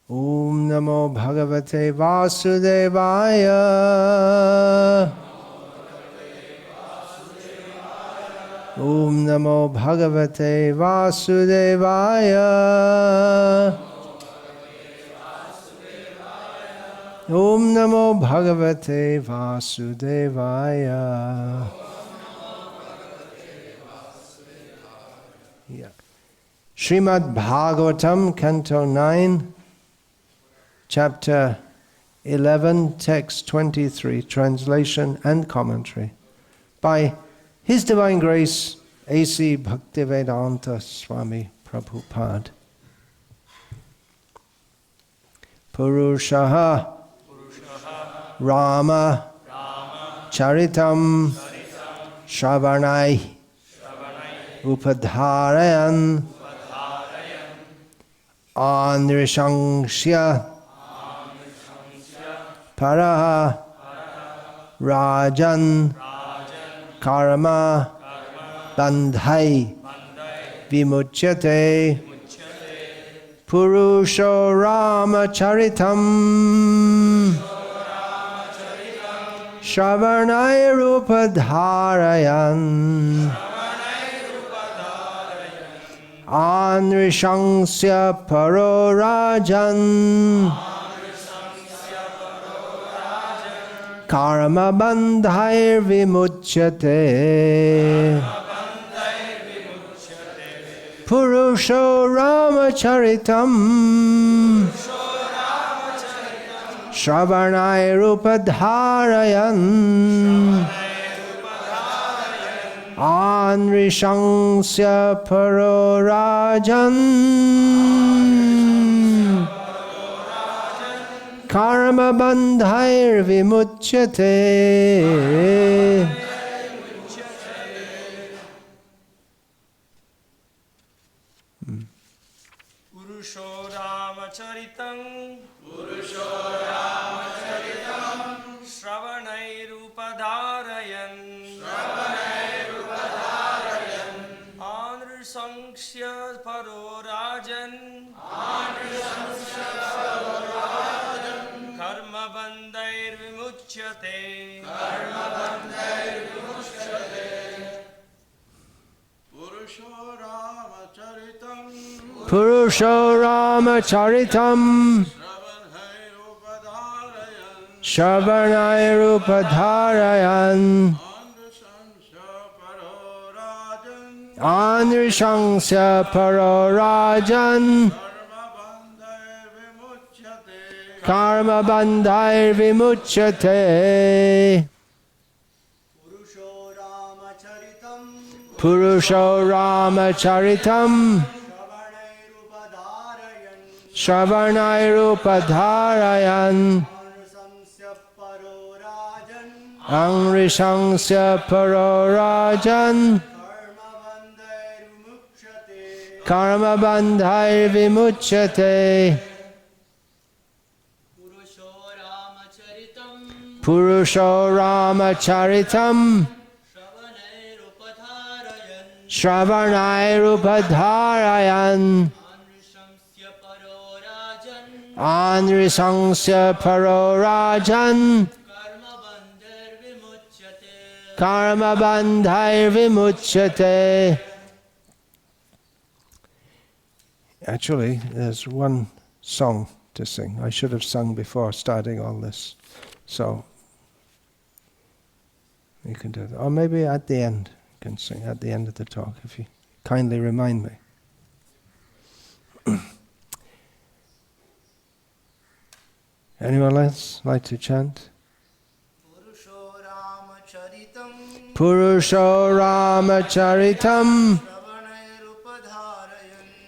Om Namo Bhagavate Vasudevaya. Om Namo Bhagavate Vasudevaya. Om Namo Bhagavate Vasudevaya. Yeah. Srimad-Bhagavatam, Canto 9, Chapter 11, Text 23, Translation and Commentary, by His Divine Grace, A.C. Bhaktivedanta Swami Prabhupada. Purushaha Rama Charitam Shravanai Upadharayan Anrishangsya Paraha Rajan Karma Bandhai Vimuchyate Purusho Rama Charitam Shravanai Upadharayan Anrishangsya Paro Rajan Karma Bandhair Vimuchyate Purusho Ramacharitam Shravanai Upadharayan Anrishangsya Paro Rajan Karma Bandhair Vimuchyate. Purusho Ramacharitam Shravanai Upadharayan Anrishangsya Paro Rajan Karma Bandhair Vimuchyate Purusho Ramacharitam Shravanai Upadharayan Anrishangsya Paro Rajan Karma Bandhair Vimuchyate. Purusho Ramacharitam Shravanai Upadharayan Anrishangsya Paro Rajan Karma Bandhair Vimuchyate. Purusho Ramacharitam Shravanai Upadharayan Anrishangsya Paro Rajan Karma Bandhair Vimuchyate. Actually, there's one song to sing. I should have sung before starting all this. So, you can do that. Or maybe at the end, you can sing at the end of the talk, if you kindly remind me. Anyone else like to chant? Purusho Ramacharitam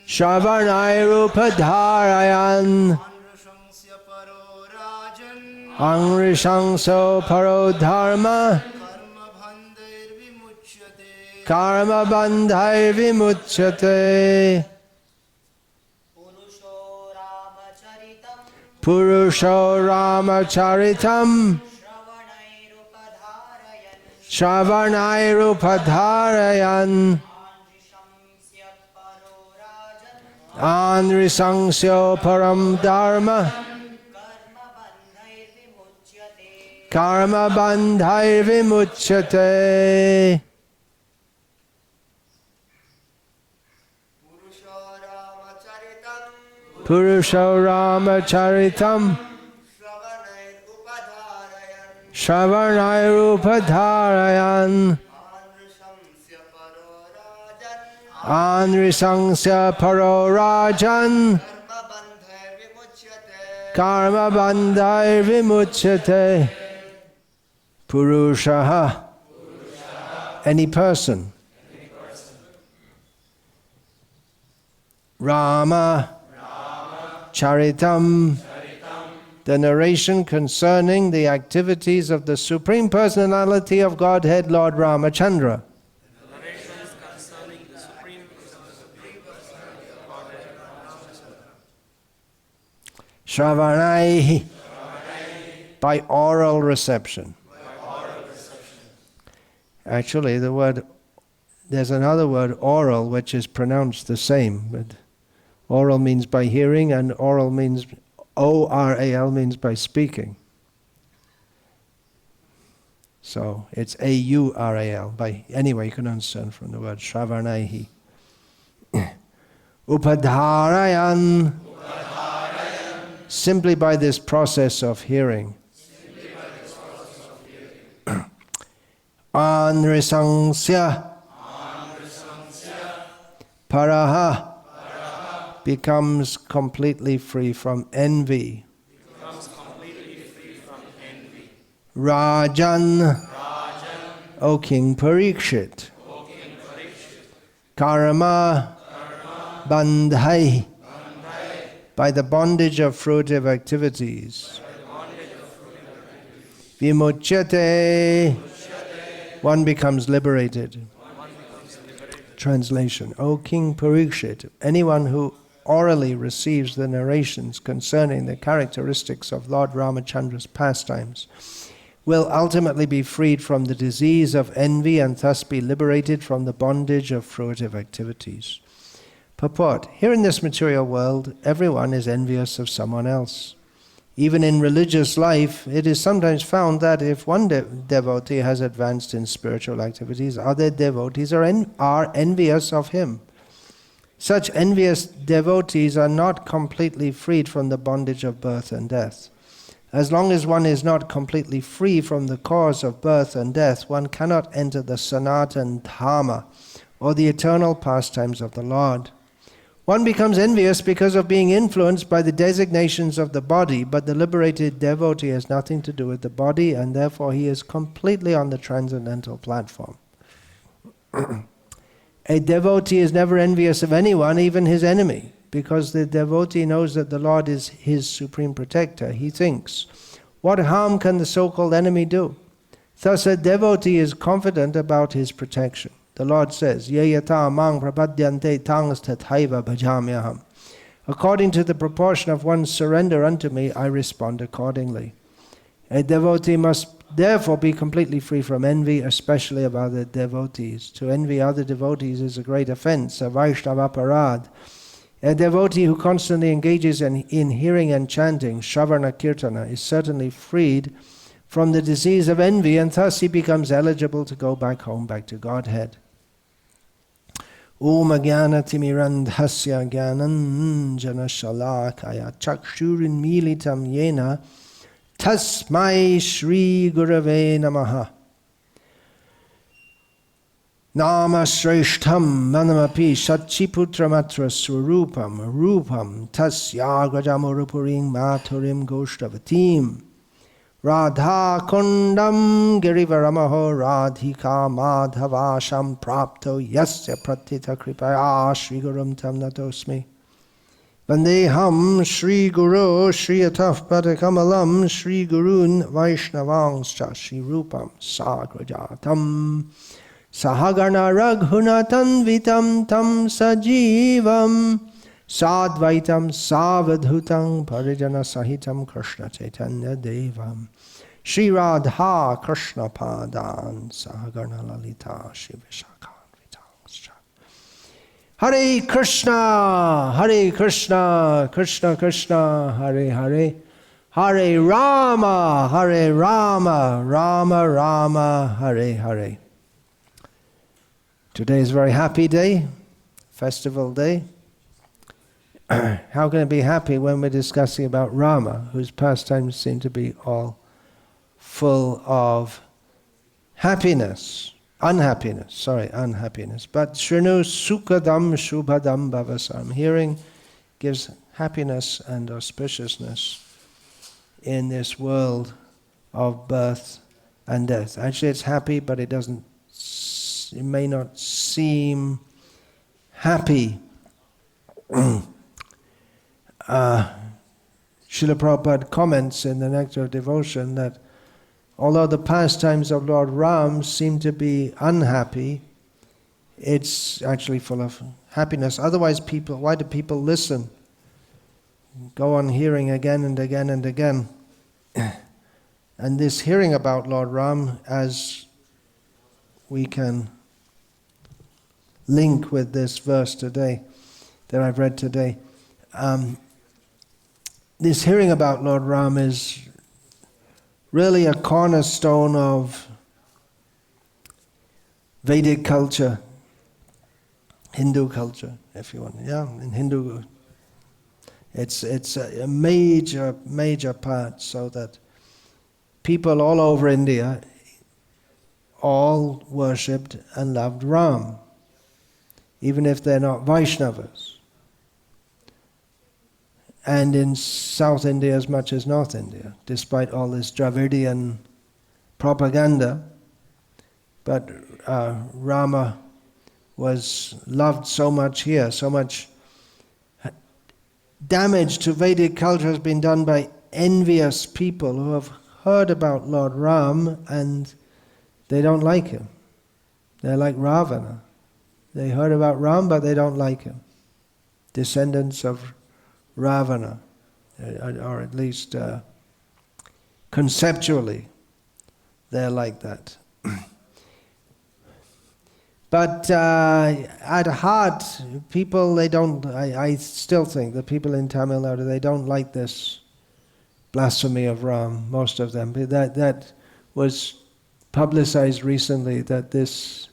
Shravanai Upadharayan Anrishangsya Paro Dharma Karma Bandhair Vimuchyate. Purusho Ramacharitam Shravanai Upadharayan anrisangsyo param dharma karma bandhair vimuchyate. Purusho Rama Charitam Shravanai Rupadharayan Anrisangsya Paro Rajan Karma Bandhai Vimuchyate. Purushaha, any person. Rama Charitam, the narration concerning the activities of the Supreme Personality of Godhead, Lord Ramachandra. Shravanai, by oral reception. Actually, there's another word, oral, which is pronounced the same, but oral means by hearing, and oral means, O-R-A-L means by speaking. So it's A-U-R-A-L. Anyway, you can understand from the word Shravanaihi. Upadharayan, simply by this process of hearing. Anrisangsya, paraha, becomes completely free from envy. Rajan, O King Parikshit. Karma bandhai, by the bondage of fruitive activities. Vimuchyate, one becomes liberated. Translation: O King Parikshit, anyone who orally receives the narrations concerning the characteristics of Lord Ramachandra's pastimes will ultimately be freed from the disease of envy and thus be liberated from the bondage of fruitive activities. Purport: here in this material world, everyone is envious of someone else. Even in religious life, it is sometimes found that if one devotee has advanced in spiritual activities, other devotees are envious of him. Such envious devotees are not completely freed from the bondage of birth and death. As long as one is not completely free from the cause of birth and death, one cannot enter the Sanatan Dhamma, or the eternal pastimes of the Lord. One becomes envious because of being influenced by the designations of the body, but the liberated devotee has nothing to do with the body, and therefore he is completely on the transcendental platform. A devotee is never envious of anyone, even his enemy, because the devotee knows that the Lord is his supreme protector. He thinks, what harm can the so-called enemy do? Thus a devotee is confident about his protection. The Lord says, Yayata mang prapadyante tangs tathaiva bhajamyaham. According to the proportion of one's surrender unto me, I respond accordingly. A devotee must therefore be completely free from envy, especially of other devotees. To envy other devotees is a great offense, a Vaishnava parāt. A devotee who constantly engages in hearing and chanting, Shravana Kirtana, is certainly freed from the disease of envy, and thus he becomes eligible to go back home, back to Godhead. Om Jnana Timirandhasya Jnananjana Shalakaya Chakshurin Militam Yena Tasmai Shri Gurave Namaha. Nama Shreshtham Manamapi Satchiputramatra Swarupam Rupam Tasya Grajamurupuring Maturim Goshtavatim Radha Kundam Girivaramaho Radhika Madhavasham Prapto Yasya Pratita Kripaya Shri Gurum Tam Natosmi Vandeham Shri Guru Shri Ataf Padakamalam Shri Gurun Vaishnavangscha Shri Rupam Sagrajatam Sahagarna Raghunatan Vitam Tam Sajivam Sadvaitam Savadhutam Parijana Sahitam Krishna Chaitanya Devam Shri Radha Krishna Padan Sahagarna Lalita Shri Vishakhan Vitangscha Hare Krishna, Krishna Krishna, Hare Hare, Hare Rama, Rama Rama, Hare Hare. Today is a very happy day, festival day. How can it be happy when we're discussing about Rama, whose pastimes seem to be all full of unhappiness. But Shrinu Sukhadam Shubhadam Bhavasam. Hearing gives happiness and auspiciousness in this world of birth and death. Actually, it's happy, but it may not seem happy. Srila Prabhupada comments in the Nectar of Devotion that although the pastimes of Lord Ram seem to be unhappy, it's actually full of happiness. Otherwise, why do people listen? Go on hearing again and again and again. And this hearing about Lord Ram, as we can link with this verse today, that I've read today, this hearing about Lord Ram is really a cornerstone of Vedic culture, Hindu culture, if you want. Yeah, in Hindu, it's a major part, so that people all over India all worshipped and loved Ram, even if they're not Vaishnavas. And in South India as much as North India, despite all this Dravidian propaganda. But Rama was loved so much here, so much damage to Vedic culture has been done by envious people who have heard about Lord Ram and they don't like him. They're like Ravana. They heard about Ram, but they don't like him. Descendants of Ravana, or at least conceptually, they're like that. But at heart, people, I still think the people in Tamil Nadu, they don't like this blasphemy of Ram, most of them. That was publicized recently, that this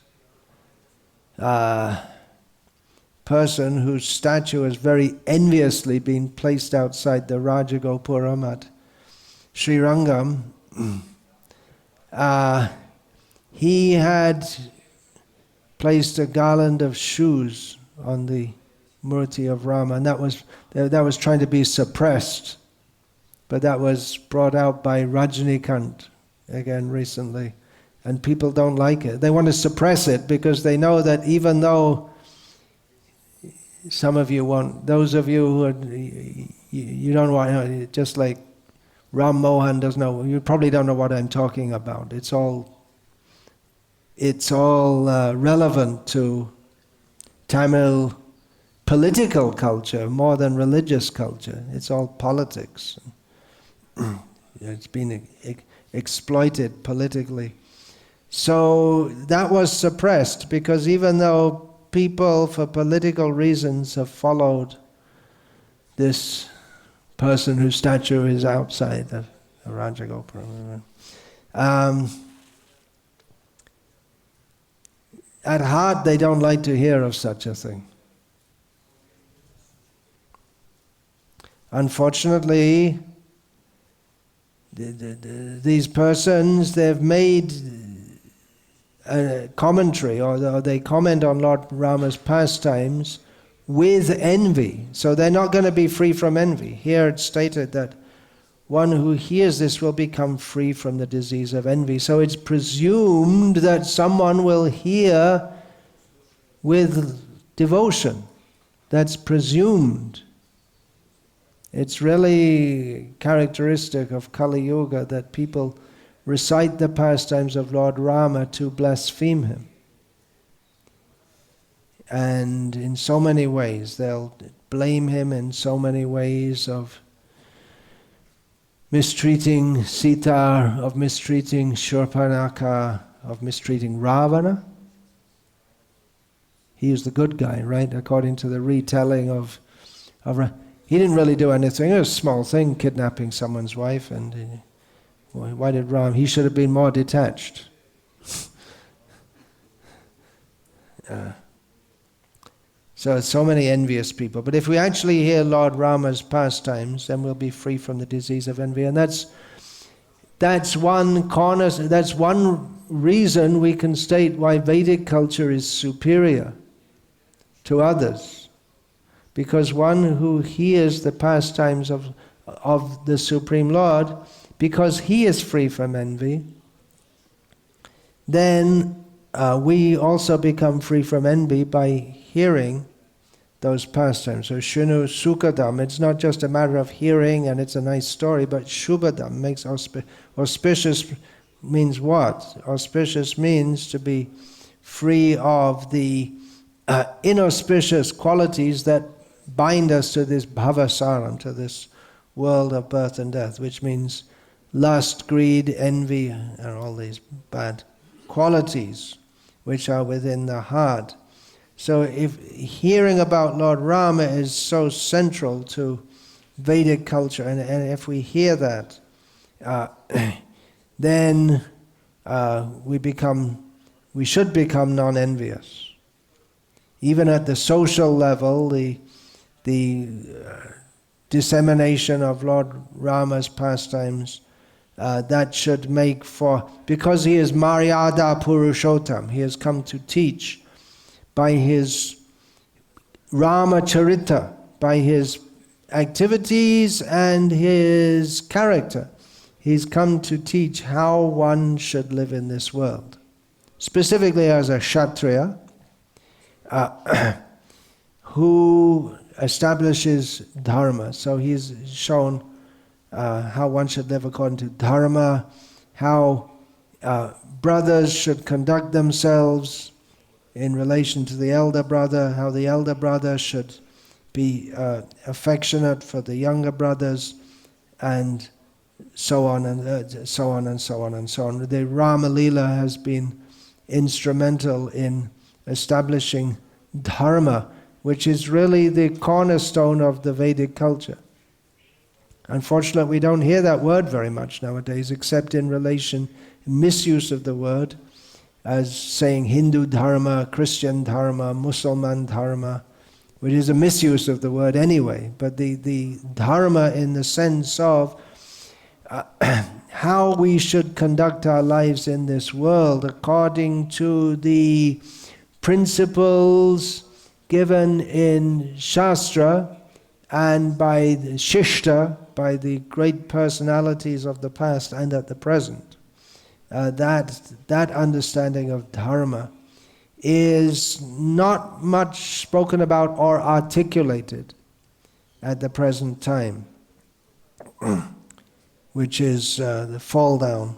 person whose statue has very enviously been placed outside the Rajagopuram at Srirangam, he had placed a garland of shoes on the murti of Rama, and that was trying to be suppressed, but that was brought out by Rajinikanth again recently, and people don't like it. They want to suppress it because they know that even though some of you want, those of you who are, you don't want, just like Ram Mohan doesn't know, you probably don't know what I'm talking about. It's all relevant to Tamil political culture more than religious culture. It's all politics. It's been exploited politically. So that was suppressed because even though people, for political reasons, have followed this person whose statue is outside the Rajagopuram. At heart, they don't like to hear of such a thing. Unfortunately, these persons, they've made a commentary, or they comment on Lord Rama's pastimes with envy. So they're not going to be free from envy. Here it's stated that one who hears this will become free from the disease of envy. So it's presumed that someone will hear with devotion. That's presumed. It's really characteristic of Kali Yuga that people recite the pastimes of Lord Rama to blaspheme him. And in so many ways, they'll blame him in so many ways of mistreating Sita, of mistreating Shurpanaka, of mistreating Ravana. he is the good guy, right? According to the retelling of he didn't really do anything. It was a small thing, kidnapping someone's wife, and why did Ram? He should have been more detached. So many envious people. But if we actually hear Lord Rama's pastimes, then we'll be free from the disease of envy. And that's one reason we can state why Vedic culture is superior to others. Because one who hears the pastimes of the Supreme Lord, because he is free from envy, then we also become free from envy by hearing those pastimes. So shunu sukadam, it's not just a matter of hearing and it's a nice story, but shubhadam makes auspicious means what? Auspicious means to be free of the inauspicious qualities that bind us to this bhavasaram, to this world of birth and death, which means lust, greed, envy, and all these bad qualities which are within the heart. So if hearing about Lord Rama is so central to Vedic culture, and if we hear that, then we should become non-envious. Even at the social level, the dissemination of Lord Rama's pastimes, that should make for, because he is Maryada Purushottam, he has come to teach by his Rama Charita, by his activities and his character. He's come to teach how one should live in this world. Specifically as a Kshatriya, who establishes dharma. So he's shown how one should live according to dharma, how brothers should conduct themselves in relation to the elder brother, how the elder brother should be affectionate for the younger brothers, and so on and so on and so on and so on. The Rama Lila has been instrumental in establishing dharma, which is really the cornerstone of the Vedic culture. Unfortunately, we don't hear that word very much nowadays, except in relation, misuse of the word, as saying Hindu dharma, Christian dharma, Muslim dharma, which is a misuse of the word anyway. But the dharma in the sense of how we should conduct our lives in this world according to the principles given in Shastra and by the Shishta, by the great personalities of the past and at the present. That understanding of dharma is not much spoken about or articulated at the present time, which is the fall down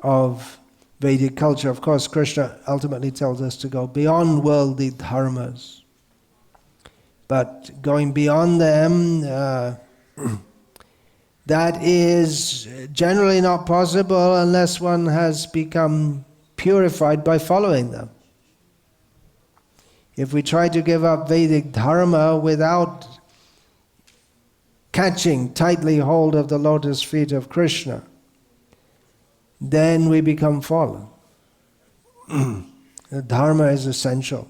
of Vedic culture. Of course, Krishna ultimately tells us to go beyond worldly dharmas, but going beyond them, that is generally not possible unless one has become purified by following them. If we try to give up Vedic dharma without catching tightly hold of the lotus feet of Krishna, then we become fallen. The dharma is essential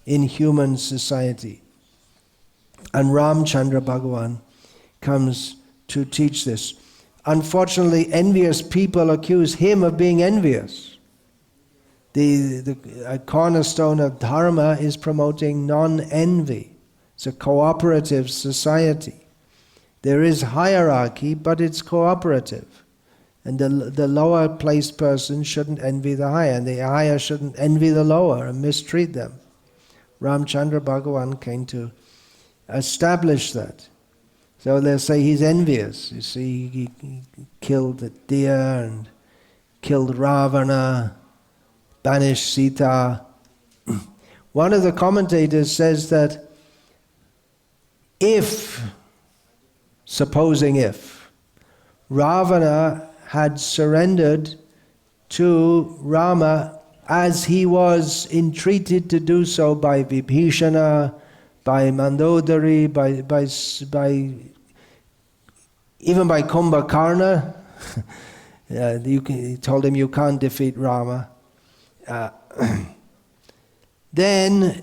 in human society. And Ramchandra Bhagavan comes to teach this. Unfortunately, envious people accuse him of being envious. The cornerstone of dharma is promoting non-envy. It's a cooperative society. There is hierarchy, but it's cooperative. And the lower placed person shouldn't envy the higher, and the higher shouldn't envy the lower and mistreat them. Ramchandra Bhagavan came to establish that. So they'll say he's envious. You see, he killed the deer and killed Ravana, banished Sita. One of the commentators says that supposing if, Ravana had surrendered to Rama as he was entreated to do so by Vibhishana, by Mandodari, even by Kumbhakarna. He told him, you can't defeat Rama. Then,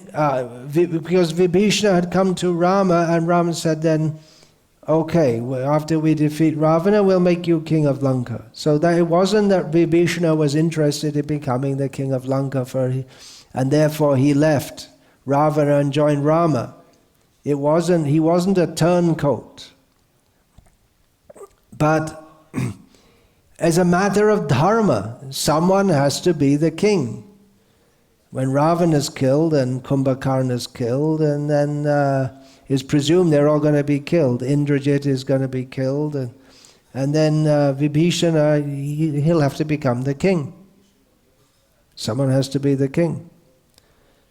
because Vibhishana had come to Rama, and Rama said then, okay, well, after we defeat Ravana, we'll make you king of Lanka. So that it wasn't that Vibhishana was interested in becoming the king of Lanka, and therefore he left Ravana and joined Rama. He wasn't a turncoat. But as a matter of dharma, someone has to be the king. When Ravana is killed and Kumbhakarna is killed, and then it's presumed they're all going to be killed. Indrajit is going to be killed, and then Vibhishana, he'll have to become the king. Someone has to be the king.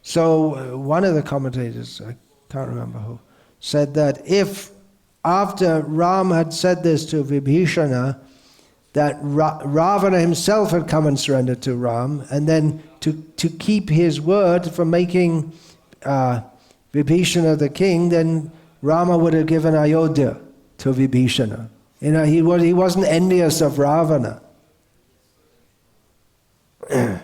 So one of the commentators, I can't remember who, said that if after Ram had said this to Vibhishana, that Ravana himself had come and surrendered to Ram, and then to keep his word for making Vibhishana the king, then Rama would have given Ayodhya to Vibhishana. He wasn't envious of Ravana. And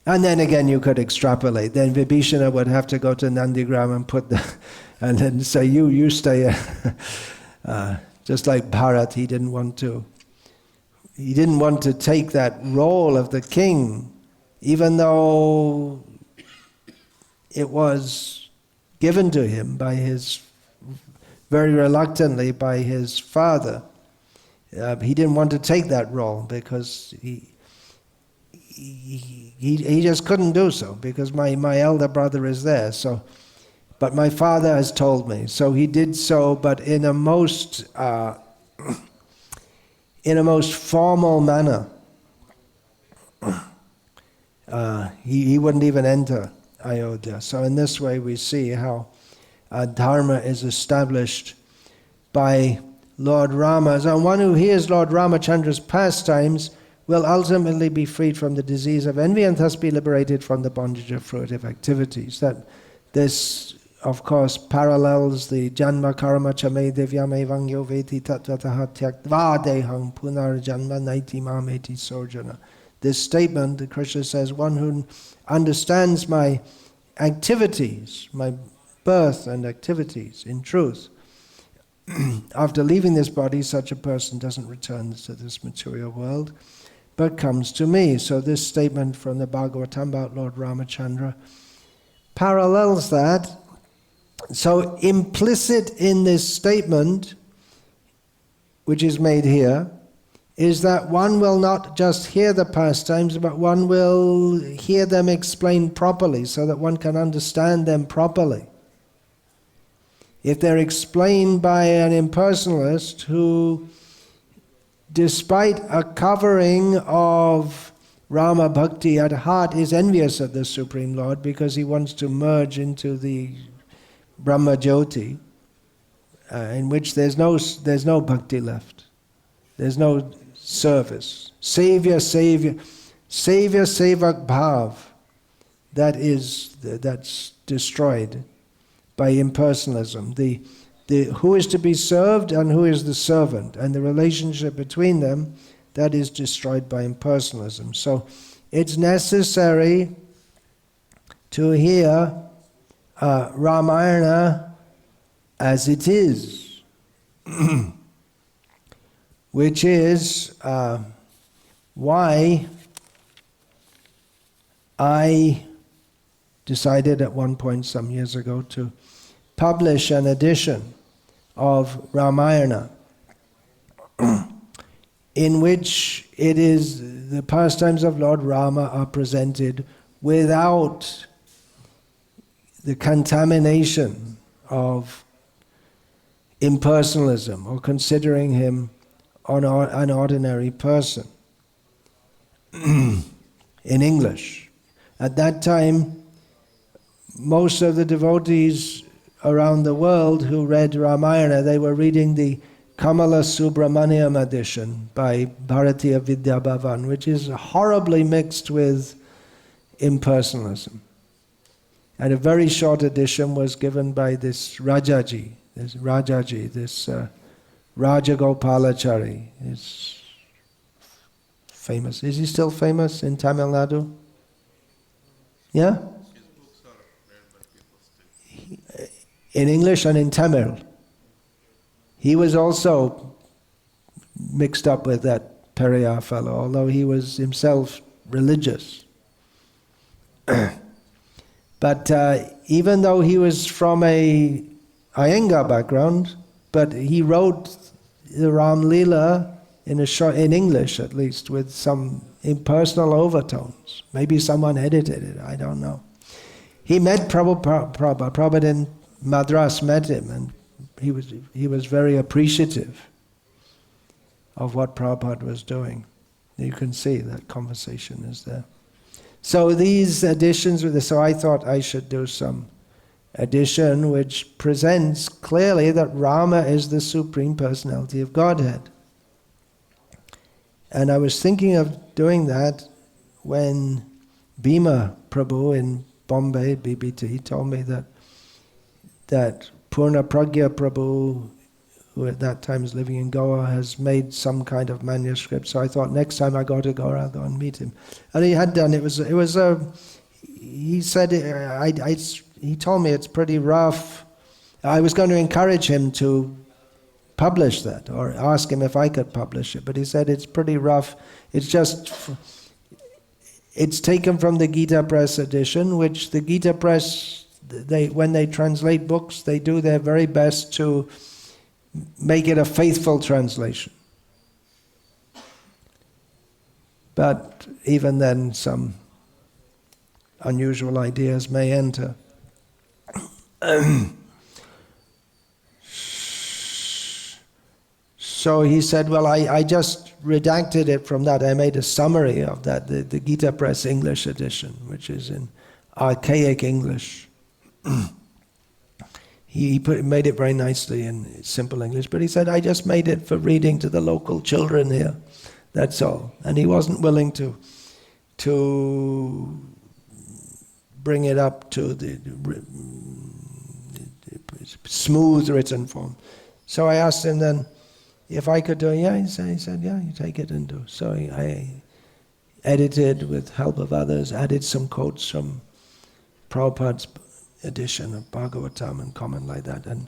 then again you could extrapolate. Then Vibhishana would have to go to Nandigram and then say, you stay. Just like Bharat, he didn't want to take that role of the king, even though it was given to him very reluctantly by his father. He didn't want to take that role because he just couldn't do so, because my elder brother is there. So, but my father has told me. So he did so, but in a most formal manner. He wouldn't even enter Ayodhya. So in this way we see how dharma is established by Lord Rama. So one who hears Lord Ramachandra's pastimes will ultimately be freed from the disease of envy and thus be liberated from the bondage of fruitive activities. That this, of course, parallels the janma karma chame divyame vangyo veti tatvataha tyaktva dehang punar janma naiti mameti sorjana. This statement, Krishna says, one who understands my activities, my birth and activities in truth, after leaving this body, such a person doesn't return to this material world, but comes to me. So this statement from the Bhagavatam about Lord Ramachandra parallels that. So implicit in this statement, which is made here, is that one will not just hear the pastimes, but one will hear them explained properly so that one can understand them properly. If they're explained by an impersonalist who, despite a covering of Rama Bhakti at heart, is envious of the Supreme Lord because he wants to merge into the Brahma Jyoti, in which there's no bhakti left. There's no service. Savior, sevak bhav. That's destroyed by impersonalism. The who is to be served and who is the servant, and the relationship between them, that is destroyed by impersonalism. So it's necessary to hear Ramayana as it is, which is why I decided at one point some years ago to publish an edition of Ramayana in which it is the pastimes of Lord Rama are presented without the contamination of impersonalism or considering him an ordinary person. In English. At that time, most of the devotees around the world who read Ramayana, they were reading the Kamala Subramaniam edition by Bharatiya Vidya Bhavan, which is horribly mixed with impersonalism. And a very short edition was given by this Rajaji, this Rajagopalachari. Is famous. Is he still famous in Tamil Nadu? Yeah? His books are read by people still. In English and in Tamil. He was also mixed up with that Periyar fellow, although he was himself religious. But even though he was from a Iyengar background, but he wrote the Ram Leela in English at least, with some impersonal overtones. Maybe someone edited it, I don't know. He met Prabhupada in Madras, met him, and he was very appreciative of what Prabhupada was doing. You can see that conversation is there. So these editions, so I thought I should do some edition which presents clearly that Rama is the Supreme Personality of Godhead. And I was thinking of doing that when Bhima Prabhu in Bombay, BBT, told me that Purna Pragya Prabhu, who at that time was living in Goa, has made some kind of manuscript. So I thought next time I go to Goa, I'll go and meet him. And he had done. He said he told me it's pretty rough. I was going to encourage him to publish that, or ask him if I could publish it. But he said it's pretty rough. It's taken from the Gita Press edition, which the Gita Press, when they translate books, they do their very best to make it a faithful translation. But even then, some unusual ideas may enter. So he said, well, I just redacted it from that. I made a summary of that, the Gita Press English edition, which is in archaic English. He made it very nicely in simple English, but he said, I just made it for reading to the local children here, that's all. And he wasn't willing to bring it up to the smooth written form. So I asked him then if I could do it. Yeah, he said, yeah, you take it and do. So I edited with help of others, added some quotes from Prabhupada's edition of Bhagavatam and comment like that, and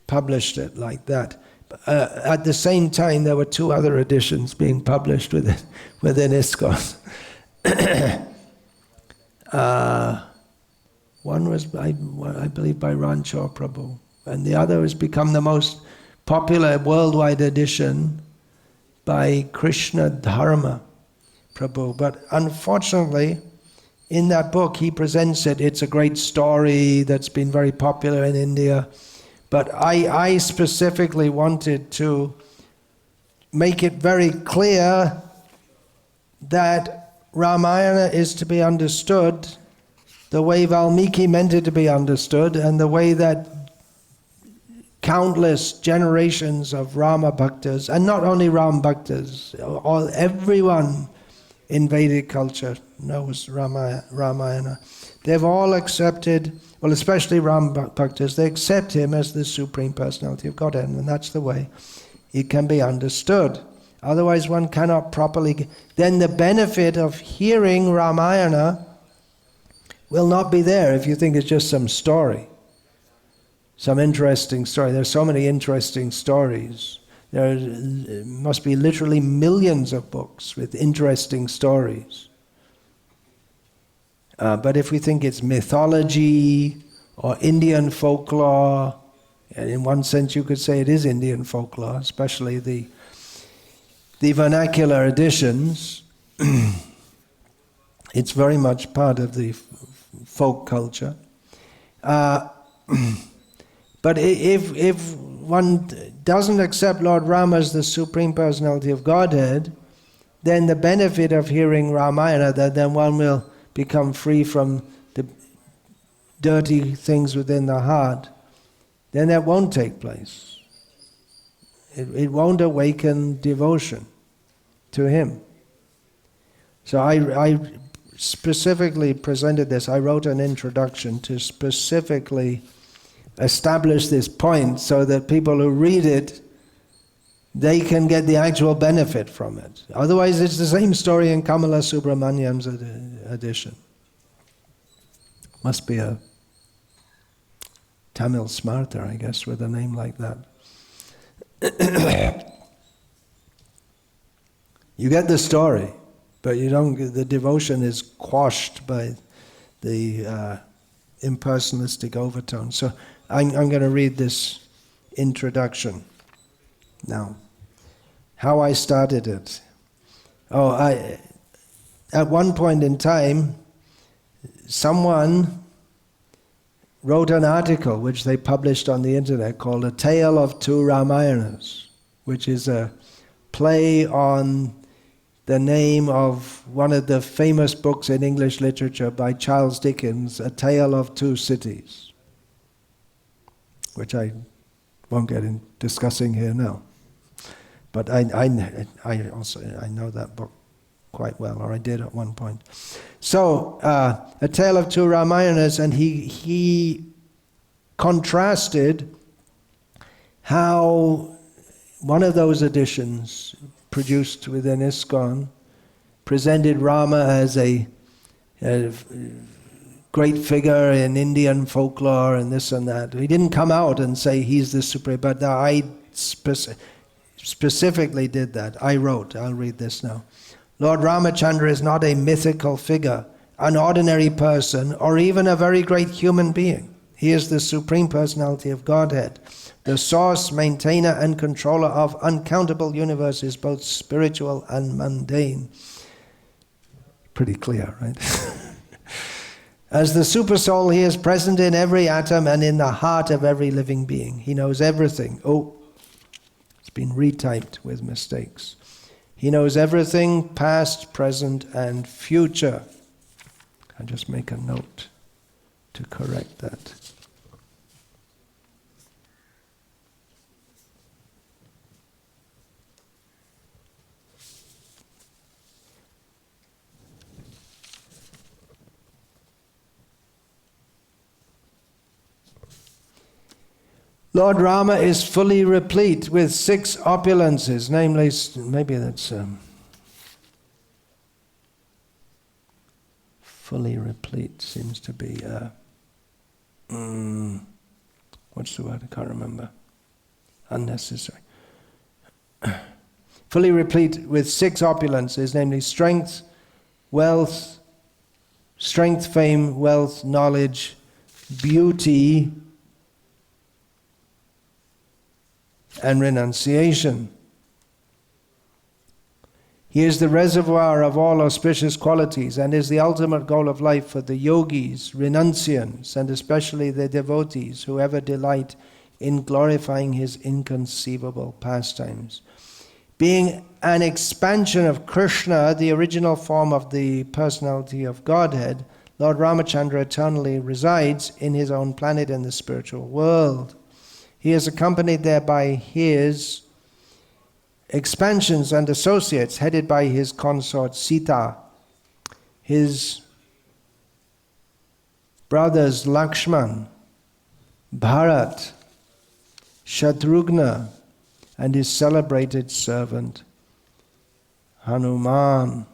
published it like that. At the same time, there were two other editions being published within ISKCON. One was, I believe, by Rancho Prabhu, and the other has become the most popular worldwide edition by Krishna Dharma Prabhu. But unfortunately, in that book, he presents it. It's a great story that's been very popular in India. But I specifically wanted to make it very clear that Ramayana is to be understood the way Valmiki meant it to be understood, and the way that countless generations of Rama Bhaktas, and not only Ram Bhaktas, everyone in Vedic culture knows Ramayana. They've all accepted, well, especially Ram Bhaktas, they accept him as the Supreme Personality of Godhead, and that's the way it can be understood. Otherwise one cannot properly... Then the benefit of hearing Ramayana will not be there if you think it's just some story. Some interesting story. There are so many interesting stories. There must be literally millions of books with interesting stories. But if we think it's mythology or Indian folklore, and in one sense you could say it is Indian folklore, especially the vernacular editions, it's very much part of the folk culture. But if one doesn't accept Lord Rama as the Supreme Personality of Godhead, then the benefit of hearing Ramayana, that then one will become free from the dirty things within the heart, then that won't take place. it won't awaken devotion to him. So I specifically presented this. I wrote an introduction to specifically establish this point so that people who read it, they can get the actual benefit from it. Otherwise, it's the same story in Kamala Subramaniam's edition. Must be a Tamil smarter, I guess, with a name like that. You get the story, but you don't. The devotion is quashed by the impersonalistic overtone. So I'm going to read this introduction now. How I started it. At one point in time, someone wrote an article which they published on the internet called A Tale of Two Ramayanas, which is a play on the name of one of the famous books in English literature by Charles Dickens, A Tale of Two Cities, which I won't get in discussing here now. But I know that book quite well, or I did at one point. So, A Tale of Two Ramayanas, and he contrasted how one of those editions produced within ISKCON presented Rama as a great figure in Indian folklore and this and that. He didn't come out and say he's the supreme, but I specifically did that. I wrote, I'll read this now. Lord Ramachandra is not a mythical figure, an ordinary person, or even a very great human being. He is the Supreme Personality of Godhead, the source, maintainer, and controller of uncountable universes, both spiritual and mundane. Pretty clear, right? As the Supersoul, he is present in every atom and in the heart of every living being. He knows everything. Oh, it's been retyped with mistakes. He knows everything, past, present, and future. I'll just make a note to correct that. Lord Rama is fully replete with 6 opulences, namely, maybe that's fully replete seems to be, what's the word? I can't remember. Unnecessary. Fully replete with 6 opulences, namely strength, wealth, fame, wealth, knowledge, beauty, and renunciation. He is the reservoir of all auspicious qualities and is the ultimate goal of life for the yogis, renunciants, and especially the devotees who ever delight in glorifying his inconceivable pastimes. Being an expansion of Krishna, the original form of the personality of Godhead, Lord Ramachandra eternally resides in his own planet in the spiritual world. He is accompanied there by his expansions and associates, headed by his consort Sita, his brothers Lakshman, Bharat, Shatrughna, and his celebrated servant Hanuman.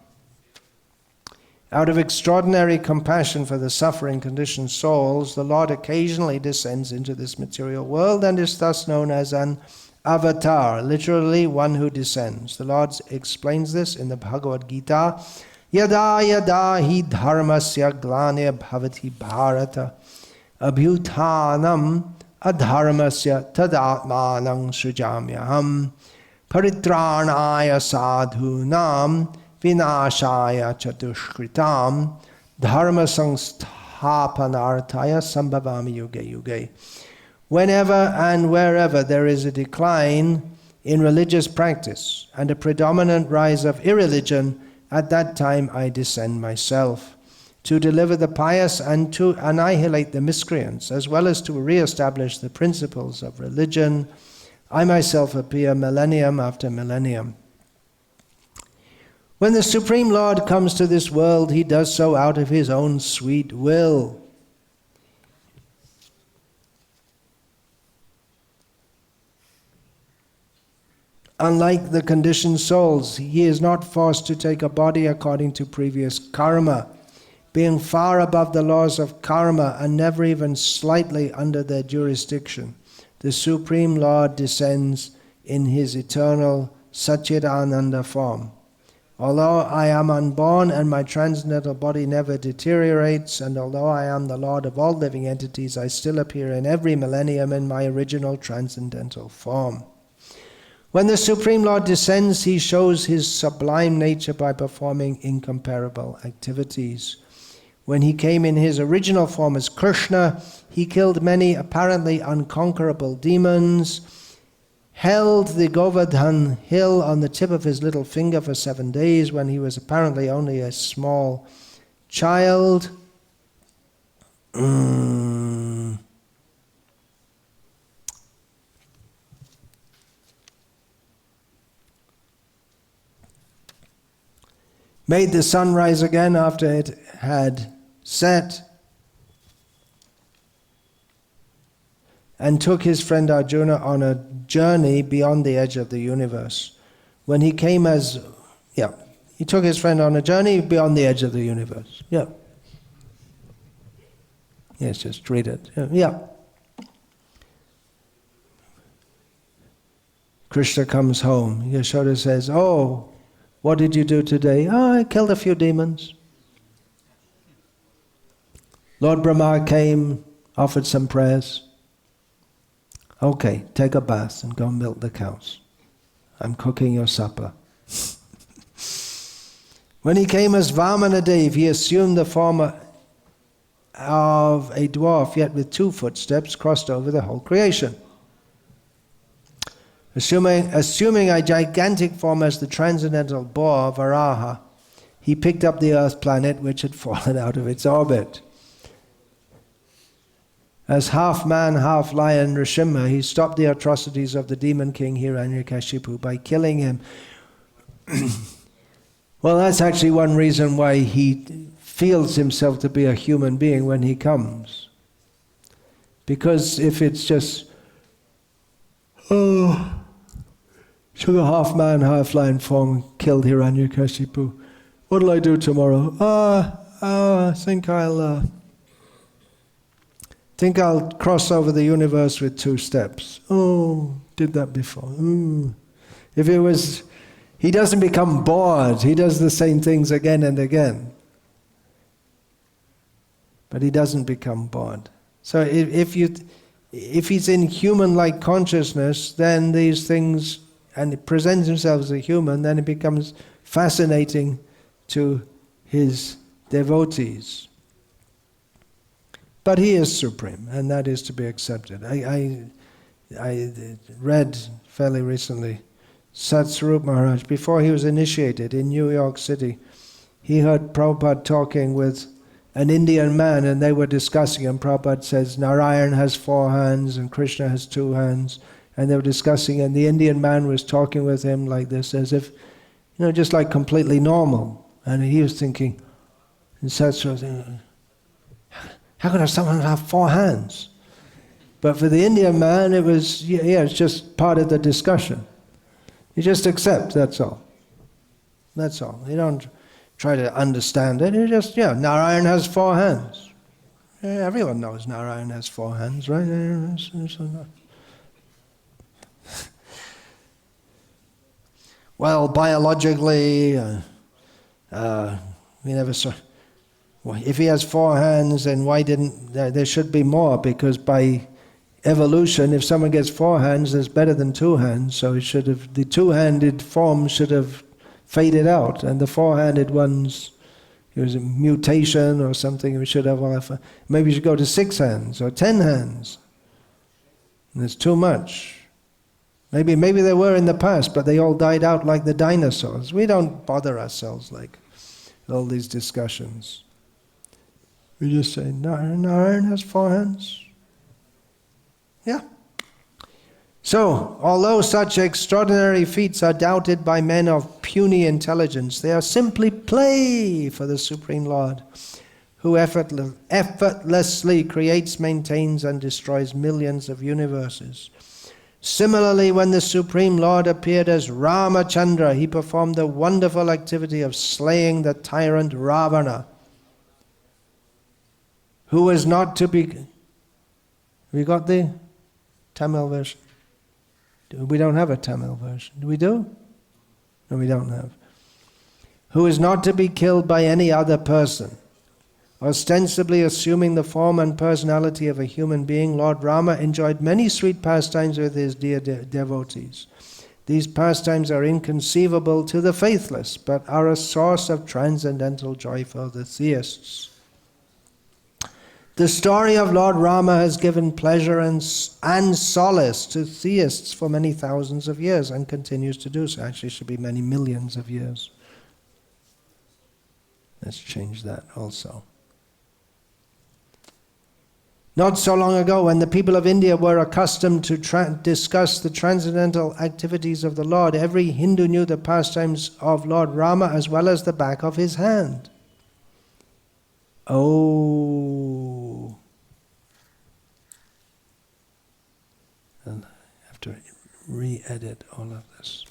Out of extraordinary compassion for the suffering conditioned souls, the Lord occasionally descends into this material world and is thus known as an avatar, literally one who descends. The Lord explains this in the Bhagavad Gita. Yada yada hi dharmasya glane bhavati bharata abhyutanam adharmasya tadatmanam srijamyaham paritranaya sadhunam vinashaya chatushkritam dharma samsthapanarthaya sambhavami yuge yuge. Whenever and wherever there is a decline in religious practice and a predominant rise of irreligion, at that time I descend myself to deliver the pious and to annihilate the miscreants, as well as to re-establish the principles of religion, I myself appear millennium after millennium. When the Supreme Lord comes to this world, he does so out of his own sweet will. Unlike the conditioned souls, he is not forced to take a body according to previous karma, being far above the laws of karma and never even slightly under their jurisdiction. The Supreme Lord descends in his eternal Satchidananda form. Although I am unborn and my transcendental body never deteriorates, and although I am the Lord of all living entities, I still appear in every millennium in my original transcendental form. When the Supreme Lord descends, he shows his sublime nature by performing incomparable activities. When he came in his original form as Krishna, he killed many apparently unconquerable demons, held the Govardhan hill on the tip of his little finger for 7 days when he was apparently only a small child. Made the sun rise again after it had set, and took his friend Arjuna on a journey beyond the edge of the universe. When he came as, he took his friend on a journey beyond the edge of the universe. Yes, just read it. Krishna comes home. Yashoda says, "Oh, what did you do today?" "Oh, I killed a few demons." Lord Brahma came, offered some prayers. "Okay, take a bath and go milk the cows. I'm cooking your supper." When he came as Vamanadev, he assumed the form of a dwarf, yet with 2 footsteps crossed over the whole creation. Assuming a gigantic form as the transcendental boar Varaha, he picked up the earth planet which had fallen out of its orbit. As half man, half lion Nrsimha, he stopped the atrocities of the demon king Hiranyakashipu by killing him. Well, that's actually one reason why he feels himself to be a human being when he comes. Because if it's just, took a half man, half lion form, killed Hiranyakashipu, what'll I do tomorrow? I think I'll cross over the universe with 2 steps. Oh, did that before. If it was, he doesn't become bored. He does the same things again and again. But he doesn't become bored. So if he's in human-like consciousness, then these things, and it presents himself as a human, then it becomes fascinating to his devotees. But he is supreme, and that is to be accepted. I read fairly recently, Satsvarup Maharaj, before he was initiated in New York City, he heard Prabhupada talking with an Indian man, and they were discussing, and Prabhupada says, Narayan has 4 hands, and Krishna has 2 hands, and they were discussing, and the Indian man was talking with him like this, as if, just like completely normal. And he was thinking, and Satsvarup, how could someone have 4 hands? But for the Indian man, it was, it's just part of the discussion. You just accept, that's all. That's all. You don't try to understand it. You just, Narayan has 4 hands. Everyone knows Narayan has 4 hands, right? Well, biologically, we never saw. Well, if he has 4 hands, then why didn't there should be more? Because by evolution, if someone gets 4 hands, there's better than 2 hands. So it should have, the 2-handed form should have faded out, and the 4-handed ones, it was a mutation or something. We should have, maybe we should go to 6 hands or 10 hands. And it's too much. Maybe they were in the past, but they all died out like the dinosaurs. We don't bother ourselves like all these discussions. We just say, Narayan has 4 hands. Yeah. So, although such extraordinary feats are doubted by men of puny intelligence, they are simply play for the Supreme Lord, who effortlessly creates, maintains, and destroys millions of universes. Similarly, when the Supreme Lord appeared as Ramachandra, he performed the wonderful activity of slaying the tyrant Ravana, who was not to be... Have you got the Tamil version? We don't have a Tamil version. Do we do? No, we don't have. Who is not to be killed by any other person. Ostensibly assuming the form and personality of a human being, Lord Rama enjoyed many sweet pastimes with his dear devotees. These pastimes are inconceivable to the faithless, but are a source of transcendental joy for the theists. The story of Lord Rama has given pleasure and solace to theists for many thousands of years and continues to do so. Actually, it should be many millions of years. Let's change that also. Not so long ago, when the people of India were accustomed to discuss the transcendental activities of the Lord, every Hindu knew the pastimes of Lord Rama as well as the back of his hand. Oh. I'll have to re-edit all of this.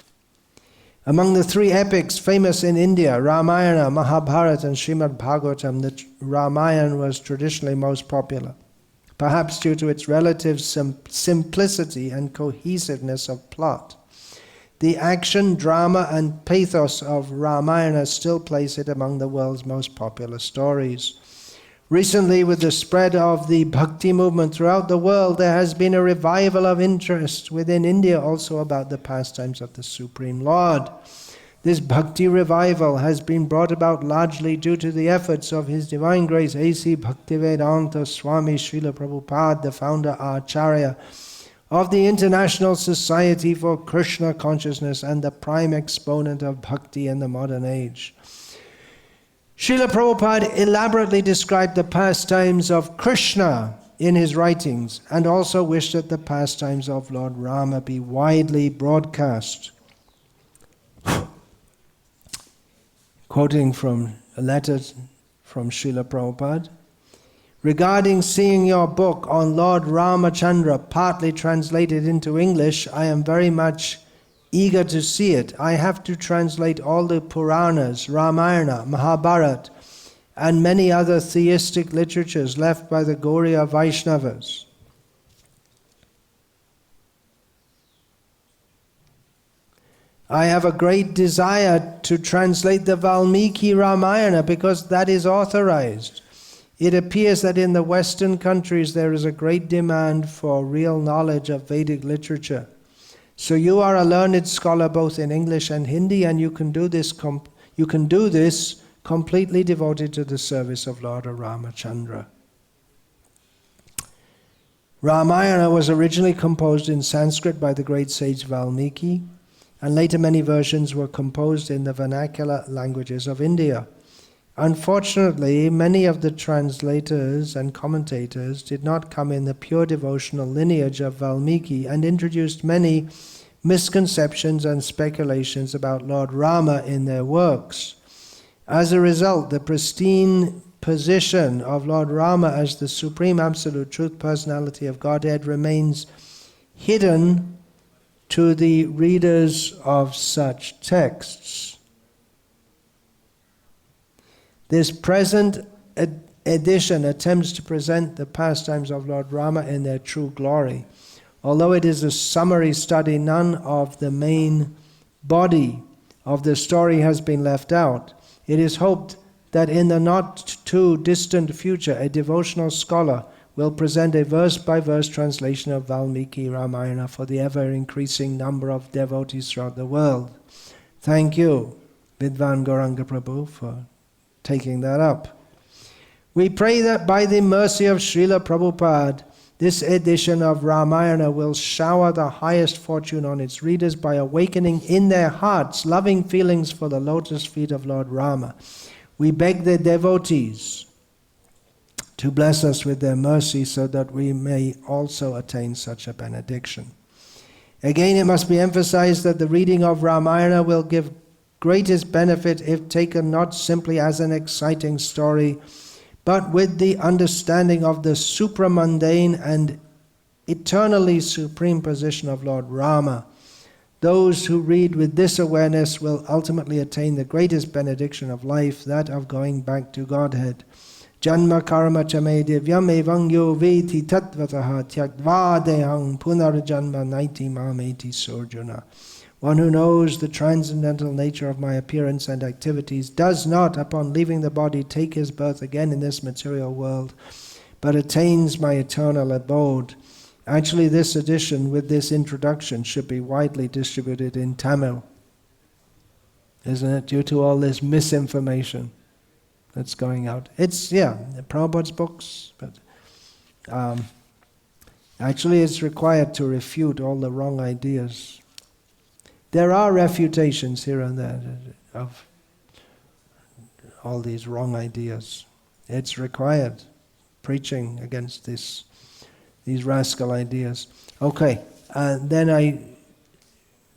Among the three epics famous in India, Ramayana, Mahabharata and Srimad-Bhagavatam, the Ramayana was traditionally most popular, perhaps due to its relative simplicity and cohesiveness of plot. The action, drama and pathos of Ramayana still place it among the world's most popular stories. Recently, with the spread of the bhakti movement throughout the world, there has been a revival of interest within India also about the pastimes of the Supreme Lord. This bhakti revival has been brought about largely due to the efforts of His Divine Grace A.C. Bhaktivedanta Swami Srila Prabhupada, the founder Acharya of the International Society for Krishna Consciousness and the prime exponent of bhakti in the modern age. Srila Prabhupada elaborately described the pastimes of Krishna in his writings and also wished that the pastimes of Lord Rama be widely broadcast. Quoting from a letter from Srila Prabhupada, regarding seeing your book on Lord Ramachandra partly translated into English, I am very much eager to see it. I have to translate all the Puranas, Ramayana, Mahabharata, and many other theistic literatures left by the Gauriya Vaishnavas. I have a great desire to translate the Valmiki Ramayana because that is authorized. It appears that in the Western countries there is a great demand for real knowledge of Vedic literature. So you are a learned scholar both in English and Hindi, and you can do this completely devoted to the service of Lord Ramachandra. Ramayana was originally composed in Sanskrit by the great sage Valmiki, and later many versions were composed in the vernacular languages of India. Unfortunately, many of the translators and commentators did not come in the pure devotional lineage of Valmiki and introduced many misconceptions and speculations about Lord Rama in their works. As a result, the pristine position of Lord Rama as the Supreme Absolute Truth Personality of Godhead remains hidden to the readers of such texts. This present edition attempts to present the pastimes of Lord Rama in their true glory. Although it is a summary study, none of the main body of the story has been left out. It is hoped that in the not too distant future, a devotional scholar will present a verse-by-verse translation of Valmiki Ramayana for the ever-increasing number of devotees throughout the world. Thank you, Vidvan Gauranga Prabhu, for taking that up. We pray that by the mercy of Srila Prabhupada, this edition of Ramayana will shower the highest fortune on its readers by awakening in their hearts loving feelings for the lotus feet of Lord Rama. We beg the devotees to bless us with their mercy so that we may also attain such a benediction. Again, it must be emphasized that the reading of Ramayana will give greatest benefit if taken not simply as an exciting story, but with the understanding of the supramundane and eternally supreme position of Lord Rama. Those who read with this awareness will ultimately attain the greatest benediction of life, that of going back to Godhead. Janma karma chame divyam evang yo veti tatvataha tyaktva dehang punarjanma naiti mameti surjuna. One who knows the transcendental nature of my appearance and activities does not, upon leaving the body, take his birth again in this material world, but attains my eternal abode. Actually, this edition with this introduction should be widely distributed in Tamil, isn't it? Due to all this misinformation that's going out. It's, Prabhupada's books, but actually it's required to refute all the wrong ideas. There are refutations here and there of all these wrong ideas. It's required, preaching against these rascal ideas. Okay, then I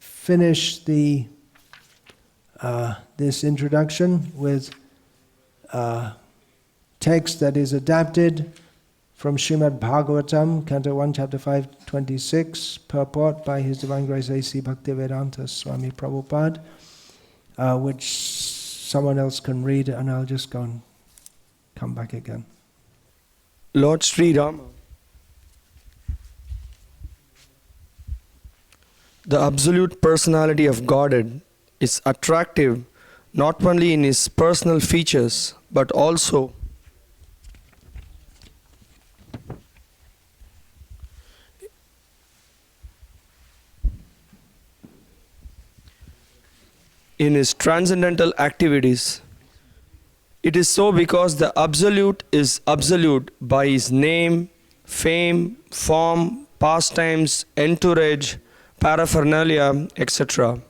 finish this introduction with text that is adapted from Srimad-Bhagavatam, Canto 1, Chapter 5, 26, purport by His Divine Grace A.C. Bhaktivedanta Swami Prabhupada, which someone else can read, and I'll just go and come back again. Lord Sri Rama, the absolute personality of Godhead is attractive not only in his personal features but also in his transcendental activities. It is so because the Absolute is absolute by his name, fame, form, pastimes, entourage, paraphernalia, etc.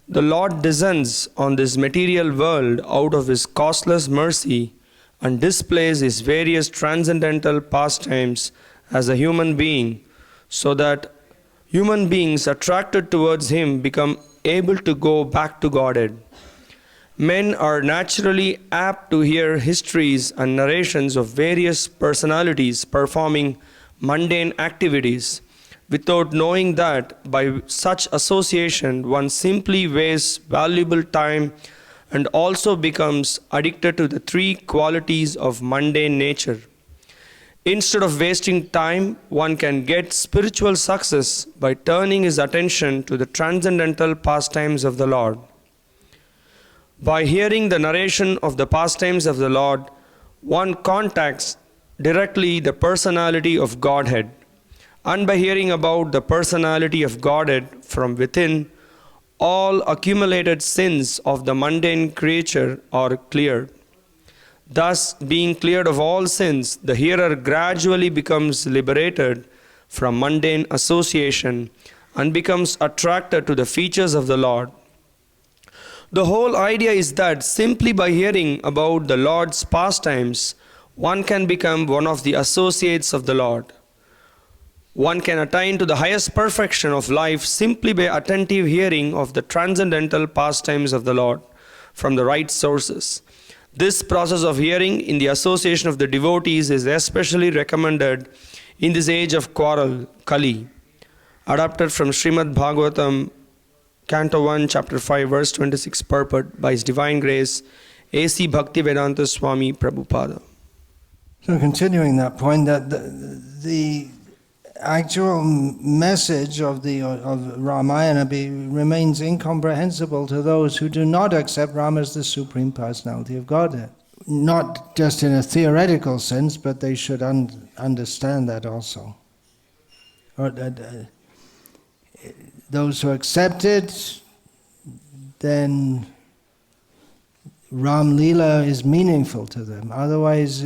The Lord descends on this material world out of his causeless mercy and displays his various transcendental pastimes as a human being, so that human beings attracted towards him become able to go back to Godhead. Men are naturally apt to hear histories and narrations of various personalities performing mundane activities, without knowing that by such association one simply wastes valuable time and also becomes addicted to the three qualities of mundane nature. Instead of wasting time, one can get spiritual success by turning his attention to the transcendental pastimes of the Lord. By hearing the narration of the pastimes of the Lord, one contacts directly the personality of Godhead. And by hearing about the personality of Godhead from within, all accumulated sins of the mundane creature are cleared. Thus, being cleared of all sins, the hearer gradually becomes liberated from mundane association and becomes attracted to the features of the Lord. The whole idea is that simply by hearing about the Lord's pastimes, one can become one of the associates of the Lord. One can attain to the highest perfection of life simply by attentive hearing of the transcendental pastimes of the Lord from the right sources. This process of hearing in the association of the devotees is especially recommended in this age of quarrel, Kali, adapted from Srimad-Bhagavatam, Canto 1, Chapter 5, verse 26, purport by His Divine Grace, A.C. Bhaktivedanta Swami Prabhupada. So continuing that point, that the actual message of Ramayana remains incomprehensible to those who do not accept Rama as the Supreme Personality of Godhead. Not just in a theoretical sense, but they should understand that also. Or that those who accept it, then Ram Leela is meaningful to them. Otherwise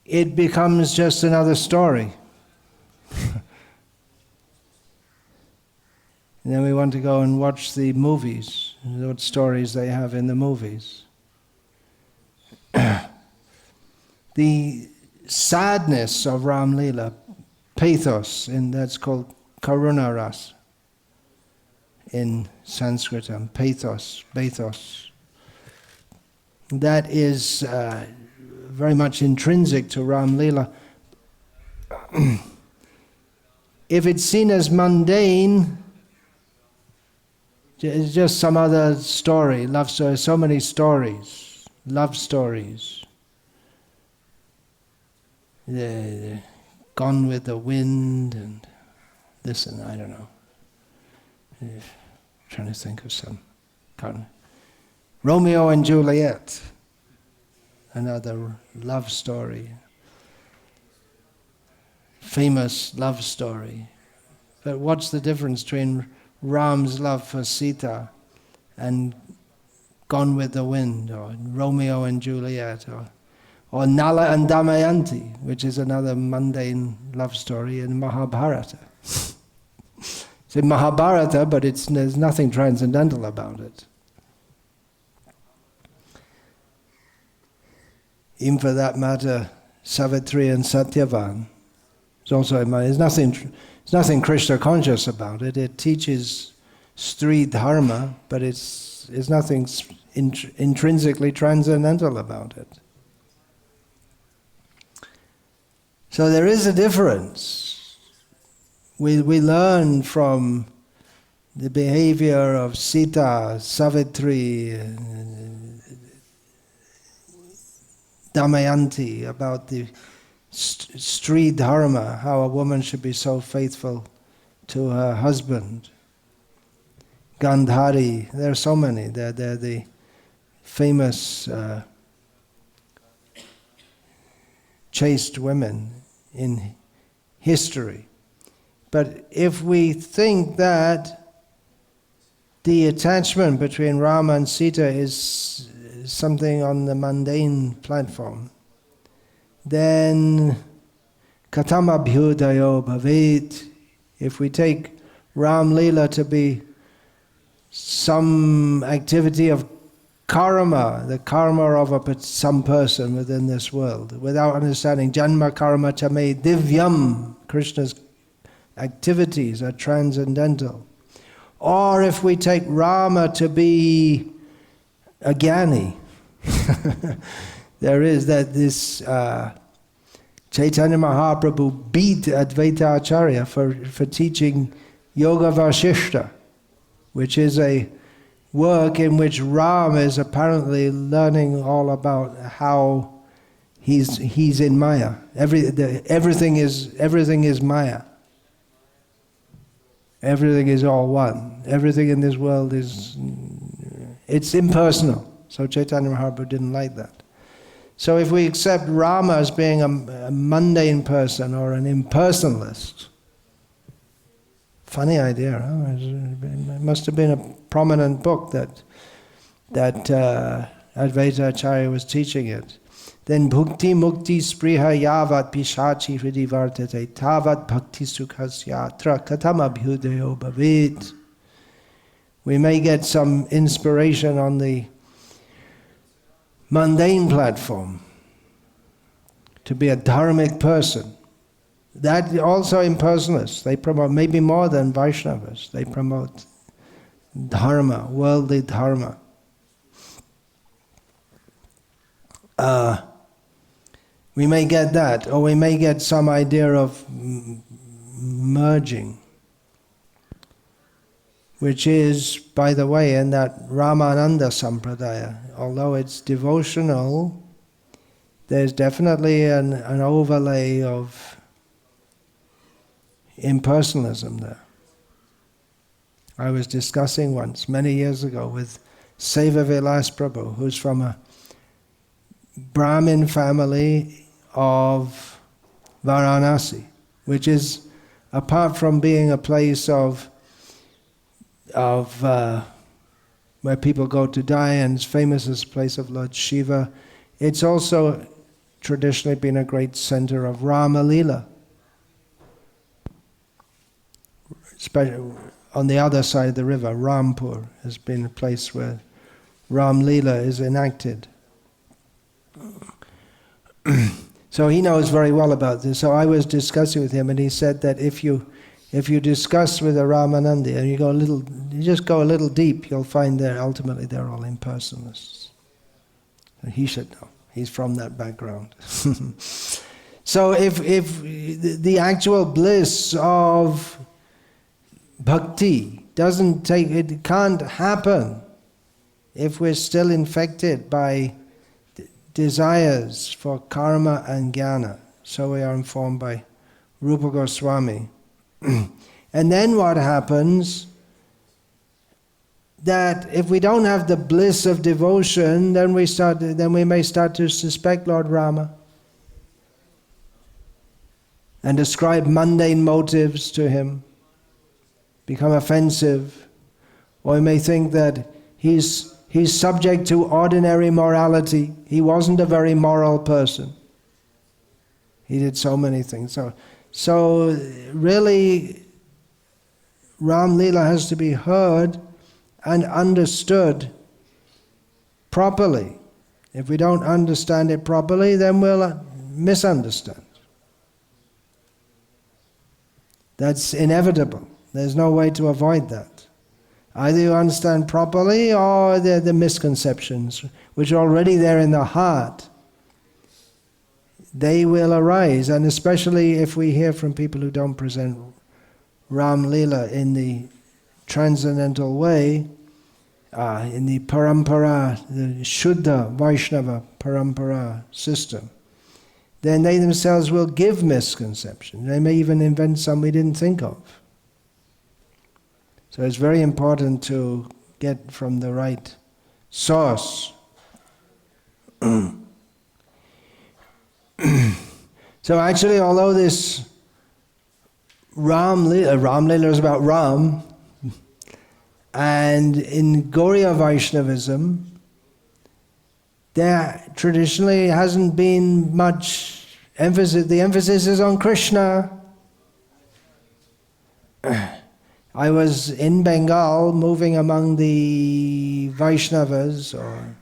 it becomes just another story. And then we want to go and watch the movies, what stories they have in the movies. The sadness of Ram Leela, pathos, and that's called karuna ras in Sanskrit, and pathos. That is very much intrinsic to Ram Leela. If it's seen as mundane, it's just some other story, love story. So many stories, love stories. Gone with the wind and this and I don't know. Trying to think of some. Romeo and Juliet, another love story. Famous love story. But what's the difference between Ram's love for Sita and Gone with the Wind, or Romeo and Juliet, or Nala and Damayanti, which is another mundane love story in Mahabharata. It's in Mahabharata, but there's nothing transcendental about it. Even for that matter, Savitri and Satyavan. There's nothing Krishna conscious about it. It teaches śrī-dharma, but it's nothing intrinsically transcendental about it. So there is a difference. We learn from the behavior of Sita, Savitri, Damayanti about the śrī-dharma, how a woman should be so faithful to her husband. Gandhari, there are so many. They're the famous chaste women in history. But if we think that the attachment between Rama and Sita is something on the mundane platform, then katam abhyudayo bhavet. If we take Ram Leela to be some activity of karma, the karma of some person within this world, without understanding janma karma chame divyam, Krishna's activities are transcendental. Or if we take Rama to be a jnani, there is that this Chaitanya Mahaprabhu beat Advaita Acharya for teaching Yoga Vasishta, which is a work in which Ram is apparently learning all about how he's in Maya. Everything is Maya. Everything is all one. Everything in this world it's impersonal. So Chaitanya Mahaprabhu didn't like that. So if we accept Rama as being a mundane person or an impersonalist, funny idea, huh? It must have been a prominent book that Advaita Acharya was teaching it. Then bhukti mukti spriha yavat pishachi hridi vartate tavat bhakti sukhasyatra katam abhyudayo bhavet. We may get some inspiration on the mundane platform to be a dharmic person. That also impersonalists, they promote, maybe more than Vaishnavas, they promote dharma, worldly dharma. We may get that, or we may get some idea of merging, which is, by the way, in that Ramananda Sampradaya. Although it's devotional, there's definitely an overlay of impersonalism there. I was discussing once, many years ago, with Seva Vilas Prabhu, who's from a Brahmin family of Varanasi, which is, apart from being a place of where people go to die and it's famous as a place of Lord Shiva, it's also traditionally been a great center of Rama Leela. Especially on the other side of the river, Rampur has been a place where Ram Leela is enacted. So he knows very well about this. So I was discussing with him and he said that if you if you discuss with a Ramanandi and you just go a little deep, you'll find ultimately they're all impersonalists. And he should know. He's from that background. So if the actual bliss of bhakti it can't happen if we're still infected by desires for karma and jnana. So we are informed by Rupa Goswami. And then what happens, that if we don't have the bliss of devotion, then we may start to suspect Lord Rama and ascribe mundane motives to him, become offensive, or we may think that he's subject to ordinary morality. He wasn't a very moral person. He did so many things. So really, Ram Leela has to be heard and understood properly. If we don't understand it properly, then we'll misunderstand. That's inevitable. There's no way to avoid that. Either you understand properly, or the misconceptions, which are already there in the heart, they will arise. And especially if we hear from people who don't present Ram Leela in the transcendental way, in the parāt-para, the Shuddha Vaishnava parāt-para system, then they themselves will give misconceptions. They may even invent some we didn't think of. So it's very important to get from the right source. So actually, although this Ram Leela is about Ram, and in Gauriya Vaishnavism, there traditionally hasn't been much emphasis. The emphasis is on Krishna. I was in Bengal moving among the Vaishnavas, or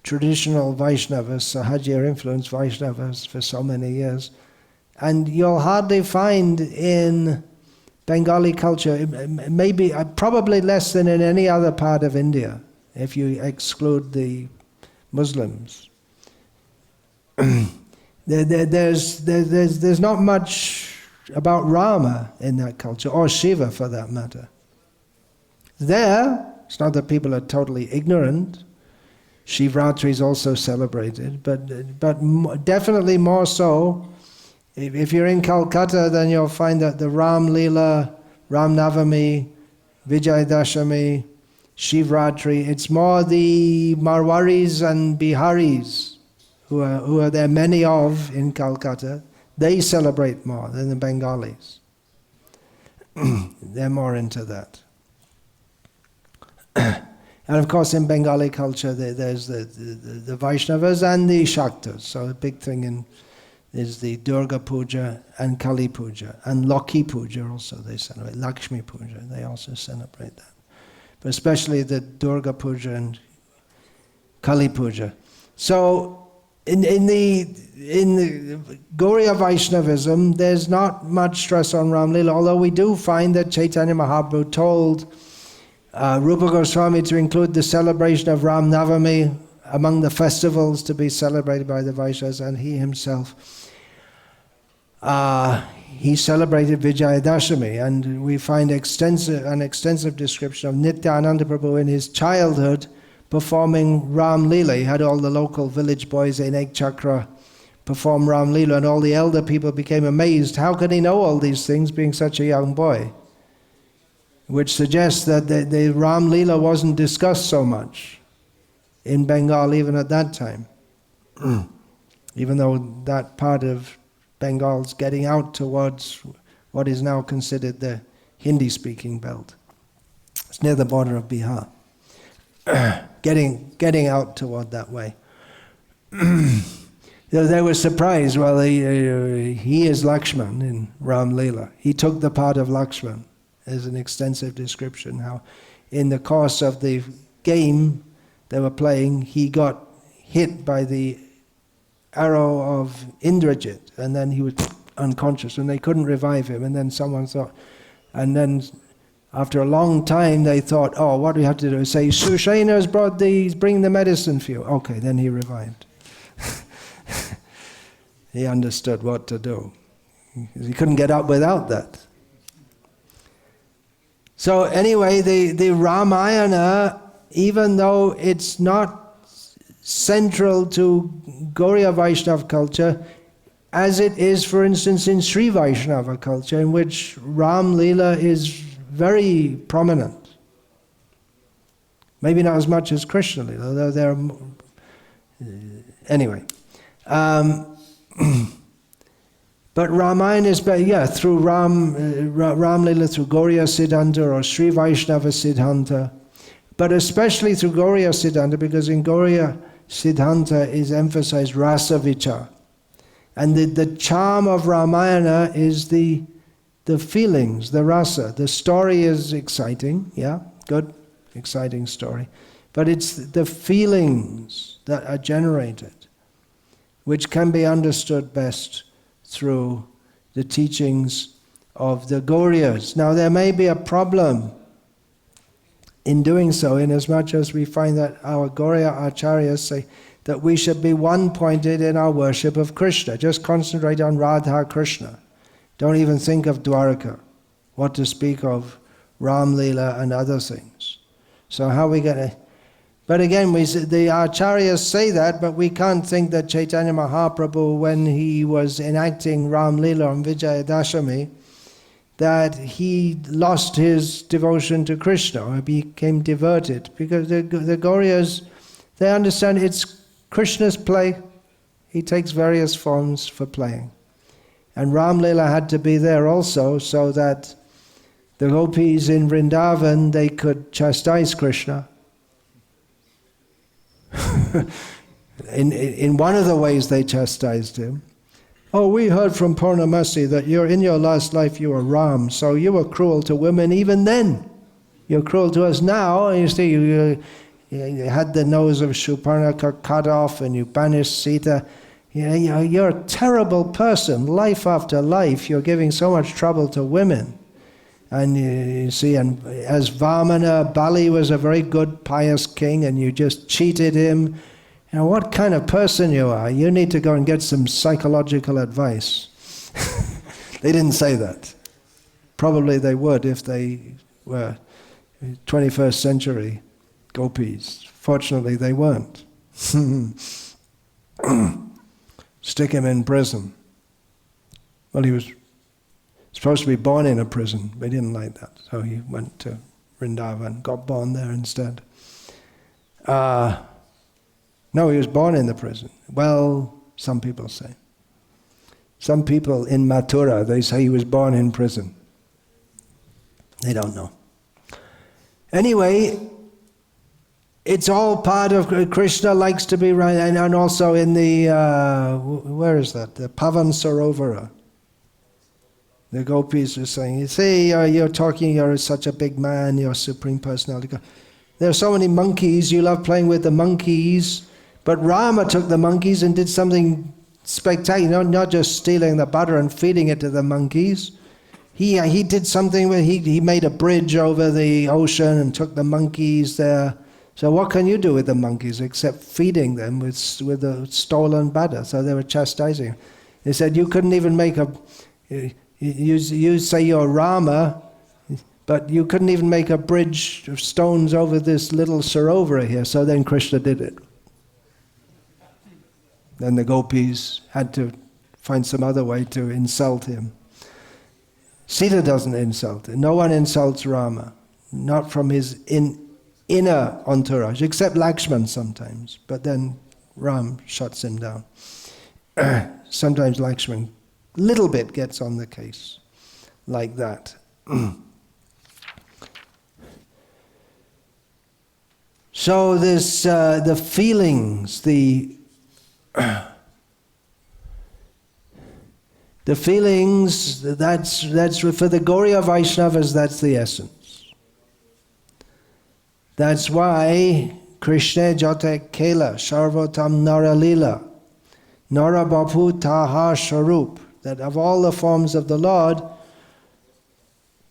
traditional Vaishnavas, Sahaja influenced Vaishnavas for so many years. And you'll hardly find in Bengali culture, maybe probably less than in any other part of India, if you exclude the Muslims. There's not much about Rama in that culture, or Shiva for that matter. There, it's not that people are totally ignorant. Shivratri is also celebrated, but definitely more so. If you're in Calcutta, then you'll find that the Ram Leela, Ram Navami, Vijayadashami, Shivratri, it's more the Marwaris and Biharis, who are there many of in Calcutta. They celebrate more than the Bengalis. They're more into that. And of course in Bengali culture there's the Vaishnavas and the Shaktas. So the big thing is the Durga Puja and Kali Puja. And Lakhi Puja also they celebrate. Lakshmi Puja, they also celebrate that. But especially the Durga Puja and Kali Puja. So in the Gauriya Vaishnavism, there's not much stress on Ram Leela, although we do find that Chaitanya Mahaprabhu told Rupa Goswami to include the celebration of Ram Navami among the festivals to be celebrated by the Vaishnavas, and he himself he celebrated Vijayadashami, and we find an extensive description of Nityananda Prabhu in his childhood performing Ram Leela. He had all the local village boys in Ek Chakra perform Ram Leela, and all the elder people became amazed. How could he know all these things being such a young boy? Which suggests that the Ram Leela wasn't discussed so much in Bengal even at that time. Even though that part of Bengal's getting out towards what is now considered the Hindi-speaking belt. It's near the border of Bihar. Getting out toward that way. They were surprised. Well, he is Lakshman in Ram Leela. He took the part of Lakshman. There's an extensive description how in the course of the game they were playing, he got hit by the arrow of Indrajit, and then he was unconscious, and they couldn't revive him. And then someone thought, And then after a long time they thought, oh, what do we have to do? Say, Sushena's brought he's bringing the medicine for you. Okay, then he revived. He understood what to do. He couldn't get up without that. So anyway, the Ramayana, even though it's not central to Gauriya Vaishnava culture, as it is, for instance, in Sri Vaishnava culture, in which Ram Leela is very prominent. Maybe not as much as Krishna Leela, although there are... Anyway. But Ramayana is better, through Ram Leela, through Gauriya Siddhanta or Sri Vaishnava Siddhanta, but especially through Gauriya Siddhanta, because in Gauriya Siddhanta is emphasized rasa vichar. And the charm of Ramayana is the feelings, the rasa. The story is exciting, good, exciting story. But it's the feelings that are generated, which can be understood best through the teachings of the Gauriyas. Now there may be a problem in doing so, inasmuch as we find that our Gauriya Acharyas say that we should be one-pointed in our worship of Krishna. Just concentrate on Radha Krishna. Don't even think of Dwaraka, what to speak of Ram Leela and other things. So how are we going to... But again, the Acharyas say that, but we can't think that Chaitanya Mahaprabhu, when he was enacting Ram Leela on Vijayadashami, that he lost his devotion to Krishna or became diverted. Because the Gauriyas, they understand it's Krishna's play. He takes various forms for playing. And Ram Leela had to be there also, so that the gopis in Vrindavan, they could chastise Krishna. In one of the ways they chastised him. Oh, we heard from Purnamasi that in your last life you were Ram, so you were cruel to women even then. You're cruel to us now. You see, you had the nose of Shurpanakha cut off and you banished Sita. You're a terrible person. Life after life, you're giving so much trouble to women. And you see, and as Vamana, Bali was a very good, pious king, and you just cheated him. What kind of person you are? You need to go and get some psychological advice. They didn't say that. Probably they would if they were 21st century gopis. Fortunately, they weren't. Stick him in prison. Well, he was supposed to be born in a prison, but he didn't like that. So he went to Vrindavan, got born there instead. No, he was born in the prison. Well, some people say. Some people in Mathura, they say he was born in prison. They don't know. Anyway, it's all part of Krishna likes to be right, and also in the, where is that? The Pavan Sarovara. The gopis are saying, you see, you're talking, you're such a big man, you're Supreme Personality. There are so many monkeys, you love playing with the monkeys, but Rama took the monkeys and did something spectacular, not just stealing the butter and feeding it to the monkeys. He did something where he made a bridge over the ocean and took the monkeys there. So what can you do with the monkeys except feeding them with the stolen butter? So they were chastising him. They said, you couldn't even make a... You say you're Rama, but you couldn't even make a bridge of stones over this little sarovara here. So then Krishna did it. Then the gopis had to find some other way to insult him. Sita doesn't insult him. No one insults Rama, not from his inner entourage, except Lakshman sometimes. But then Ram shuts him down. Sometimes Lakshman little bit gets on the case, like that. So this, the feelings, the feelings, that's for the Gauriya Vaishnavas, that's the essence. That's why Krishna Jate Kela, Sharvatam Nara Lila, Nara Bapu Taha Sharup, that of all the forms of the Lord,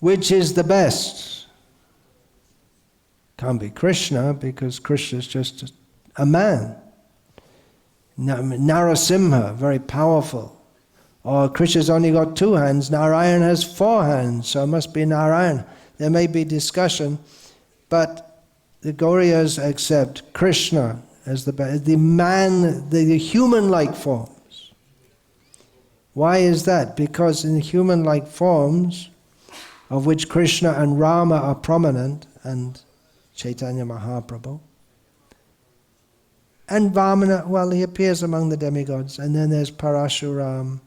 which is the best? Can't be Krishna, because Krishna is just a man. Narasimha, very powerful. Or Krishna's only got 2 hands, Narayana has 4 hands, so it must be Narayana. There may be discussion, but the Gauriyas accept Krishna as the man, the human-like forms. Why is that? Because in the human-like forms, of which Krishna and Rama are prominent, and Chaitanya Mahaprabhu, and Vamana, well, he appears among the demigods, and then there's Parashuram,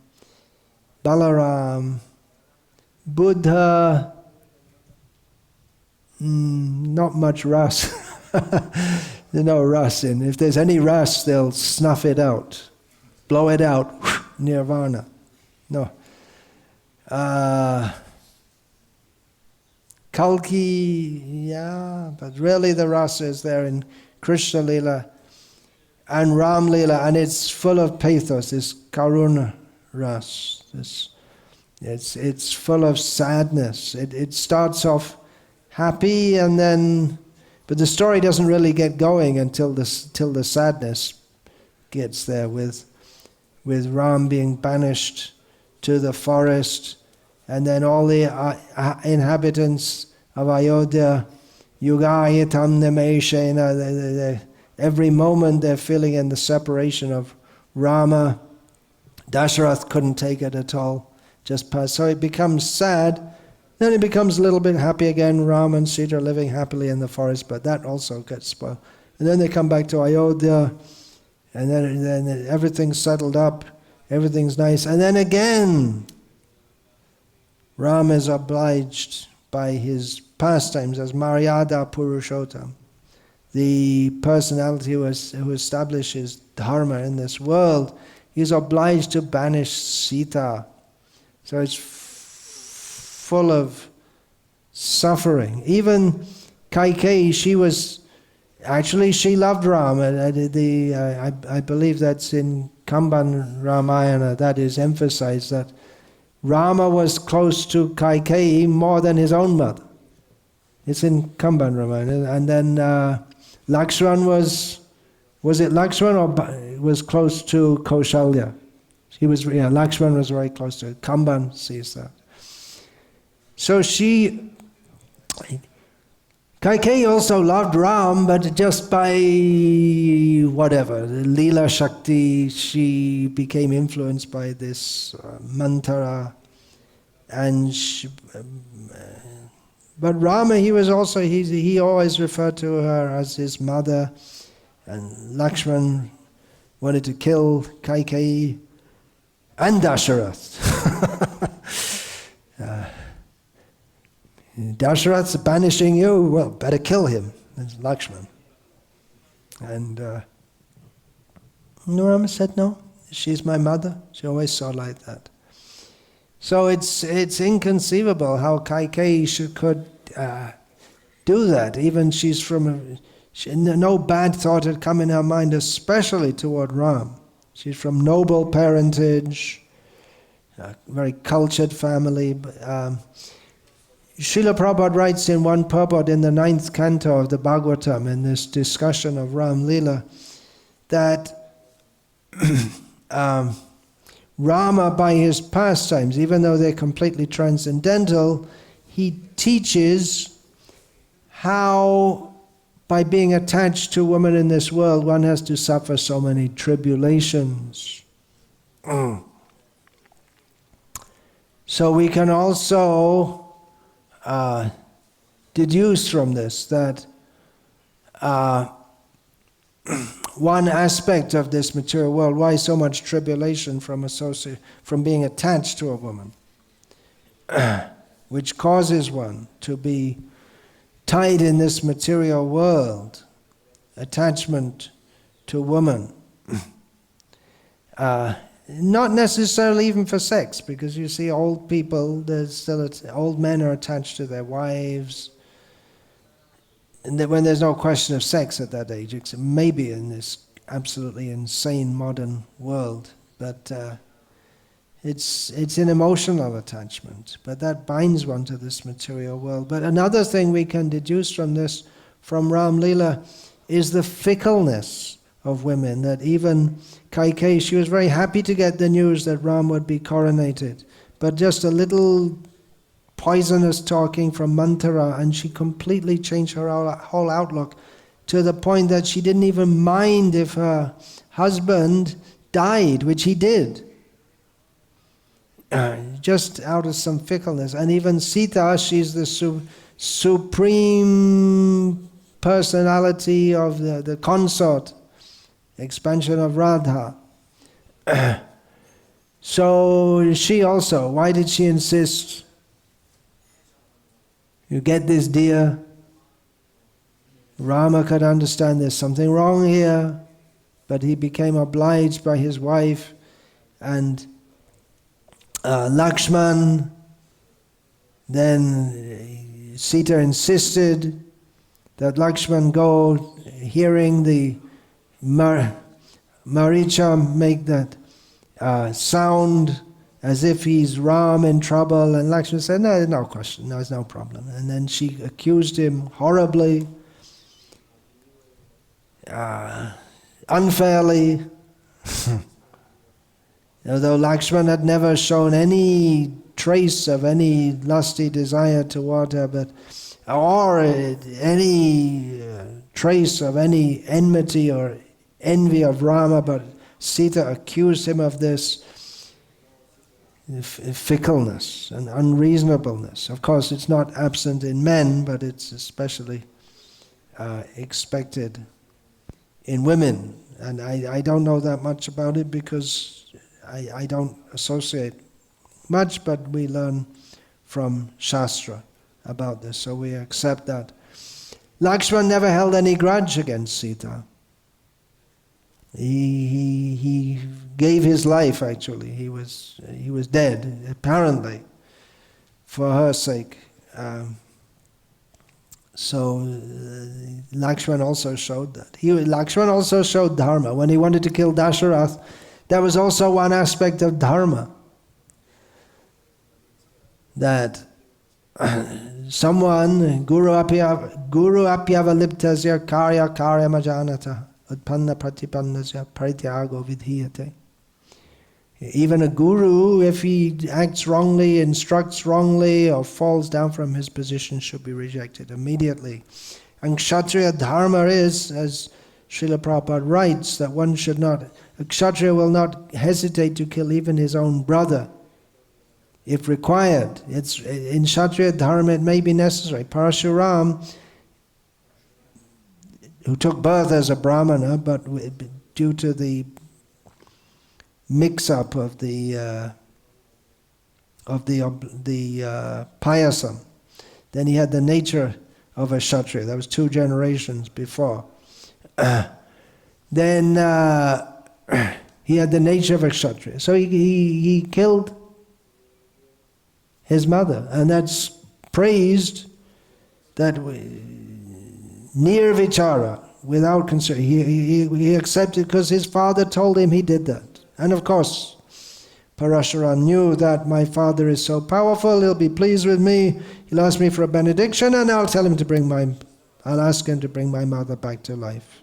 Balaram, Buddha, not much ras. There's no ras in. If there's any ras, they'll snuff it out, blow it out, nirvana. No. Kalki, yeah, but really the rasa is there in Krishna Lila and Ram Lila, and it's full of pathos, this karuna ras. It's full of sadness. It starts off happy, and then, but the story doesn't really get going until the sadness gets there, with Ram being banished to the forest, and then all the inhabitants of Ayodhya, yugayatam nameshena, every moment they're feeling in the separation of Rama. Dasharath couldn't take it at all, just passed. So it becomes sad, then it becomes a little bit happy again, Rama and Sita are living happily in the forest, but that also gets spoiled. And then they come back to Ayodhya, and then everything's settled up, everything's nice, and then again, Rama is obliged by his pastimes as Maryada Purushottam, the personality who establishes dharma in this world. He's obliged to banish Sita. So it's full of suffering. Even Kaikeyi, she loved Rama. I believe that's in Kamban Ramayana, that is emphasized, that Rama was close to Kaikeyi more than his own mother. It's in Kamban Ramayana. And then Lakshman was it Lakshman or was close to Kaushalya? Lakshman was very close to it. Kamban sees that. So Kaikeyi also loved Ram, but just by whatever, the Leela Shakti, she became influenced by this mantra, and but Rama, he always referred to her as his mother, and Lakshman wanted to kill Kaikeyi and Dasharath. Dasharath's banishing you, well, better kill him. It's Lakshman. And Rama said, no, she's my mother. She always saw like that. So it's inconceivable how Kaikeyi could do that. Even no bad thought had come in her mind, especially toward Ram. She's from noble parentage, a very cultured family. Srila Prabhupada writes in one purport in the 9th canto of the Bhagavatam, in this discussion of Ram Leela, that Rama, by his pastimes, even though they're completely transcendental, he teaches how, by being attached to women in this world, one has to suffer so many tribulations. So we can also deduce from this that one aspect of this material world, why so much tribulation from being attached to a woman, which causes one to be tied in this material world, attachment to woman. Not necessarily even for sex, because you see old people, old men are attached to their wives, and when there's no question of sex at that age, except maybe in this absolutely insane modern world. But It's an emotional attachment, but that binds one to this material world. But another thing we can deduce from this, from Ram Leela, is the fickleness of women. That even Kaikeyi, she was very happy to get the news that Ram would be coronated, but just a little poisonous talking from Manthara, and she completely changed her whole outlook, to the point that she didn't even mind if her husband died, which he did. Just out of some fickleness. And even Sita, she's the supreme personality of the consort, expansion of Radha. So she also, why did she insist? You get this, dear? Rama could understand there's something wrong here, but he became obliged by his wife, and Lakshman, then Sita insisted that Lakshman go, hearing the Maricha make that sound as if he's Ram in trouble, and Lakshman said, no, no question, no, there's no problem. And then she accused him horribly, unfairly. Although Lakshman had never shown any trace of any lusty desire toward her, or any trace of any enmity or envy of Rama, but Sita accused him of this fickleness and unreasonableness. Of course, it's not absent in men, but it's especially expected in women. And I don't know that much about it because I don't associate much, but we learn from Shastra about this, so we accept that. Lakshman never held any grudge against Sita. He gave his life, actually. He was dead, apparently, for her sake. So Lakshman also showed that. Lakshman also showed dharma. When he wanted to kill Dasharath, that was also one aspect of dharma. That someone, guru apyavaliptasya karya majanata utpanna pratipannasya parityago vidhiyate. Even a guru, if he acts wrongly, instructs wrongly, or falls down from his position, should be rejected immediately. And Kshatriya dharma is, as Srila Prabhupada writes, that one should not, a Kshatriya will not hesitate to kill even his own brother, if required. It's in Kshatriya dharma it may be necessary. Parashuram, who took birth as a brahmana, but due to the mix-up of the payasam, then he had the nature of a Kshatriya. That was 2 generations before. Then he had the nature of a Kshatriya. So he killed his mother, and that's praised, that nirvichara, without concern. He accepted because his father told him he did that. And of course, Parashuram knew that my father is so powerful, he'll be pleased with me, he'll ask me for a benediction, and I'll ask him to bring my mother back to life,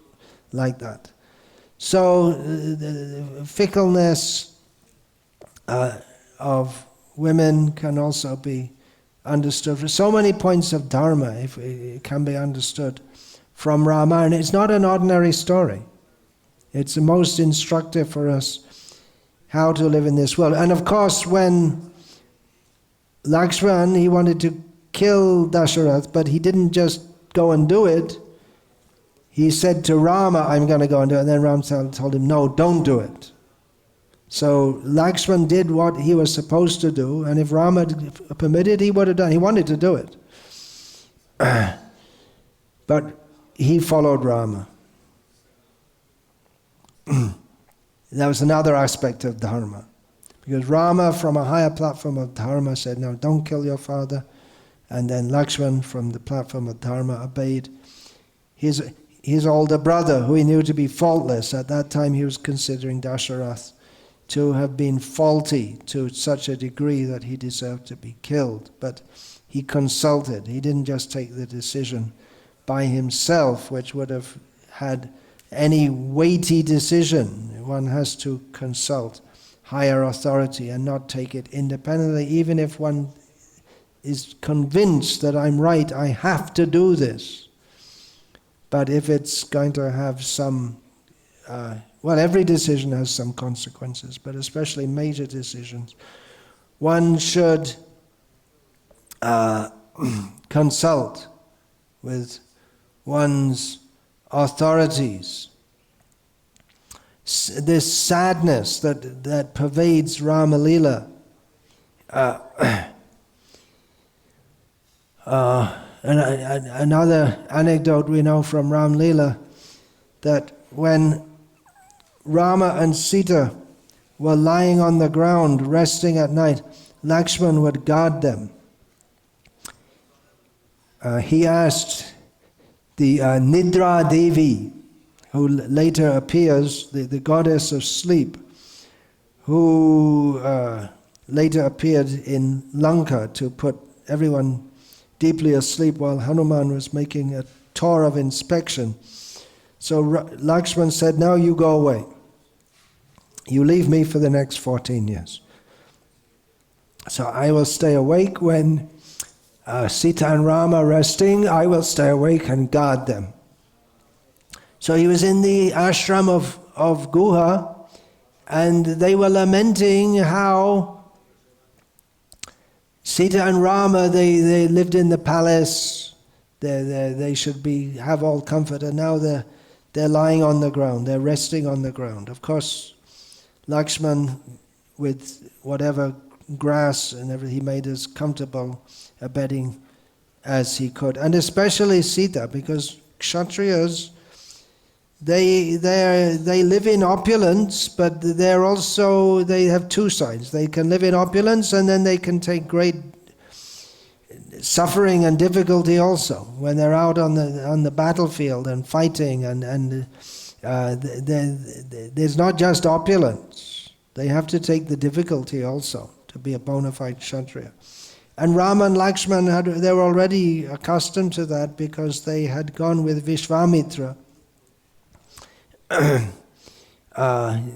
like that. So the fickleness of women can also be understood. For so many points of dharma, if it can be understood from Ramayana. It's not an ordinary story. It's the most instructive for us how to live in this world. And of course, when Lakshman, he wanted to kill Dasharath, but he didn't just go and do it. He said to Rama, I'm going to go and do it. And then Rama told him, no, don't do it. So Lakshman did what he was supposed to do, and if Rama permitted, he would have done. He wanted to do it. But he followed Rama. That was another aspect of dharma. Because Rama, from a higher platform of dharma, said, no, don't kill your father. And then Lakshman, from the platform of dharma, obeyed his older brother, who he knew to be faultless. At that time he was considering Dasharath to have been faulty to such a degree that he deserved to be killed. But he consulted. He didn't just take the decision by himself, which would have had any weighty decision. One has to consult higher authority and not take it independently, even if one is convinced that I'm right, I have to do this. But if it's going to have some, well, every decision has some consequences, but especially major decisions, one should consult with one's authorities. This sadness that pervades Rama Lila, another anecdote we know from Ram Lila, that when Rama and Sita were lying on the ground resting at night, Lakshman would guard them. He asked the Nidra Devi, who later appears, the goddess of sleep, who later appeared in Lanka to put everyone deeply asleep while Hanuman was making a tour of inspection. So Lakshman said, "Now you go away. You leave me for the next 14 years. So I will stay awake when Sita and Rama are resting. I will stay awake and guard them." So he was in the ashram of Guha, and they were lamenting how Sita and Rama, they lived in the palace, they should have all comfort, and now they're lying on the ground, they're resting on the ground. Of course, Lakshman, with whatever grass and everything, he made as comfortable a bedding as he could. And especially Sita, because Kshatriyas, they live in opulence, but they have two sides. They can live in opulence, and then they can take great suffering and difficulty also when they're out on the battlefield and fighting. And there's not just opulence; they have to take the difficulty also to be a bona fide Kshatriya. And Rama and Lakshman they were already accustomed to that because they had gone with Vishvamitra.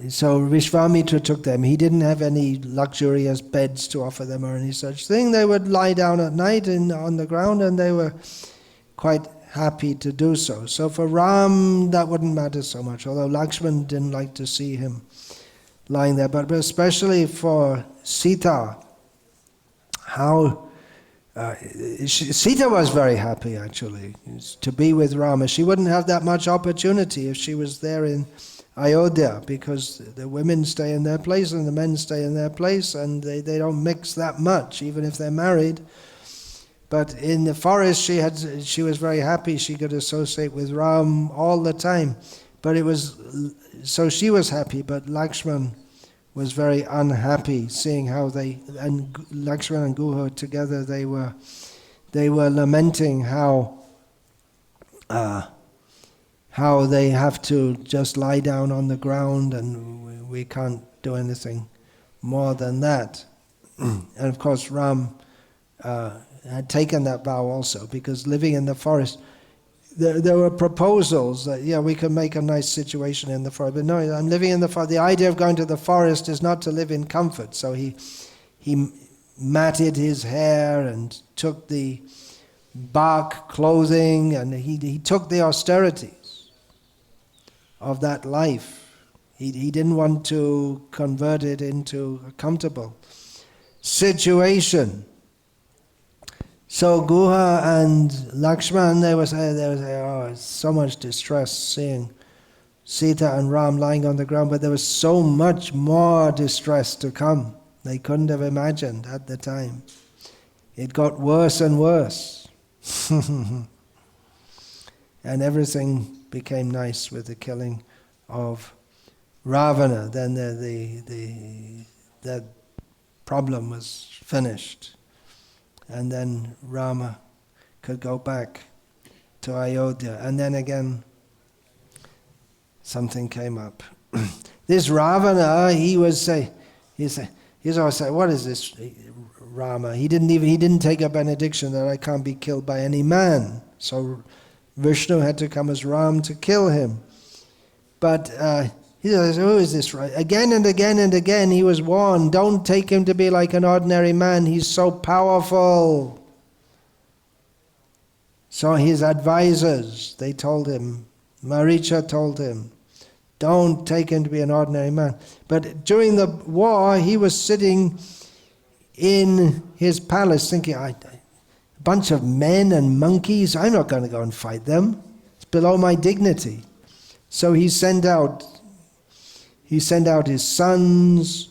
So Vishvamitra took them. He didn't have any luxurious beds to offer them or any such thing. They would lie down at night on the ground, and they were quite happy to do so. So for Ram, that wouldn't matter so much, although Lakshman didn't like to see him lying there. But especially for Sita, Sita was very happy, actually, to be with Rama. She wouldn't have that much opportunity if she was there in Ayodhya, because the women stay in their place and the men stay in their place, and they don't mix that much, even if they're married. But in the forest, she was very happy. She could associate with Ram all the time. So she was happy, but Lakshman was very unhappy seeing how and Lakshman and Guha together, they were lamenting how they have to just lie down on the ground, and we can't do anything more than that. And of course Ram had taken that vow also, because living in the forest, there were proposals that, we can make a nice situation in the forest, but no, I'm living in the forest. The idea of going to the forest is not to live in comfort. So he matted his hair and took the bark clothing, and he took the austerities of that life. He didn't want to convert it into a comfortable situation. So Guha and Lakshman, they were saying, so much distress seeing Sita and Ram lying on the ground, but there was so much more distress to come. They couldn't have imagined at the time. It got worse and worse. And everything became nice with the killing of Ravana. Then the problem was finished. And then Rama could go back to Ayodhya. And then again, something came up. This Ravana, he always say, what is this Rama? He didn't take a benediction that I can't be killed by any man. So Vishnu had to come as Ram to kill him. But he says, who is this? Again and again and again he was warned, don't take him to be like an ordinary man, he's so powerful. So his advisors, they told him, Maricha told him, don't take him to be an ordinary man. But during the war, he was sitting in his palace thinking, a bunch of men and monkeys, I'm not going to go and fight them. It's below my dignity. So he sent out his sons,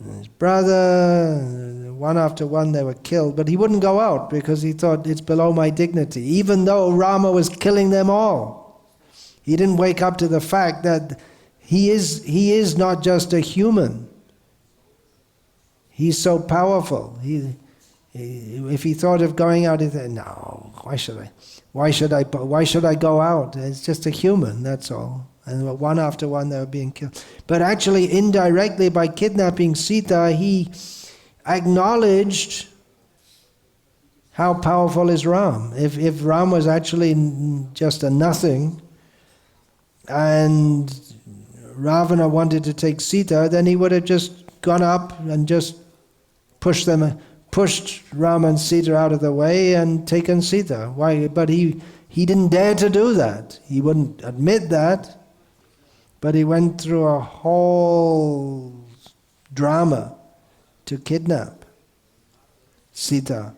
his brother, one after one they were killed, but he wouldn't go out because he thought it's below my dignity, even though Rama was killing them all. He didn't wake up to the fact that he is not just a human. He's so powerful. If he thought of going out, he thought, no, why should I go out? It's just a human, that's all. And one after one they were being killed. But actually, indirectly, by kidnapping Sita, he acknowledged how powerful is Ram. If Ram was actually just a nothing, and Ravana wanted to take Sita, then he would have just gone up and just pushed Rama and Sita out of the way and taken Sita. Why? But he didn't dare to do that. He wouldn't admit that. But he went through a whole drama to kidnap Sita.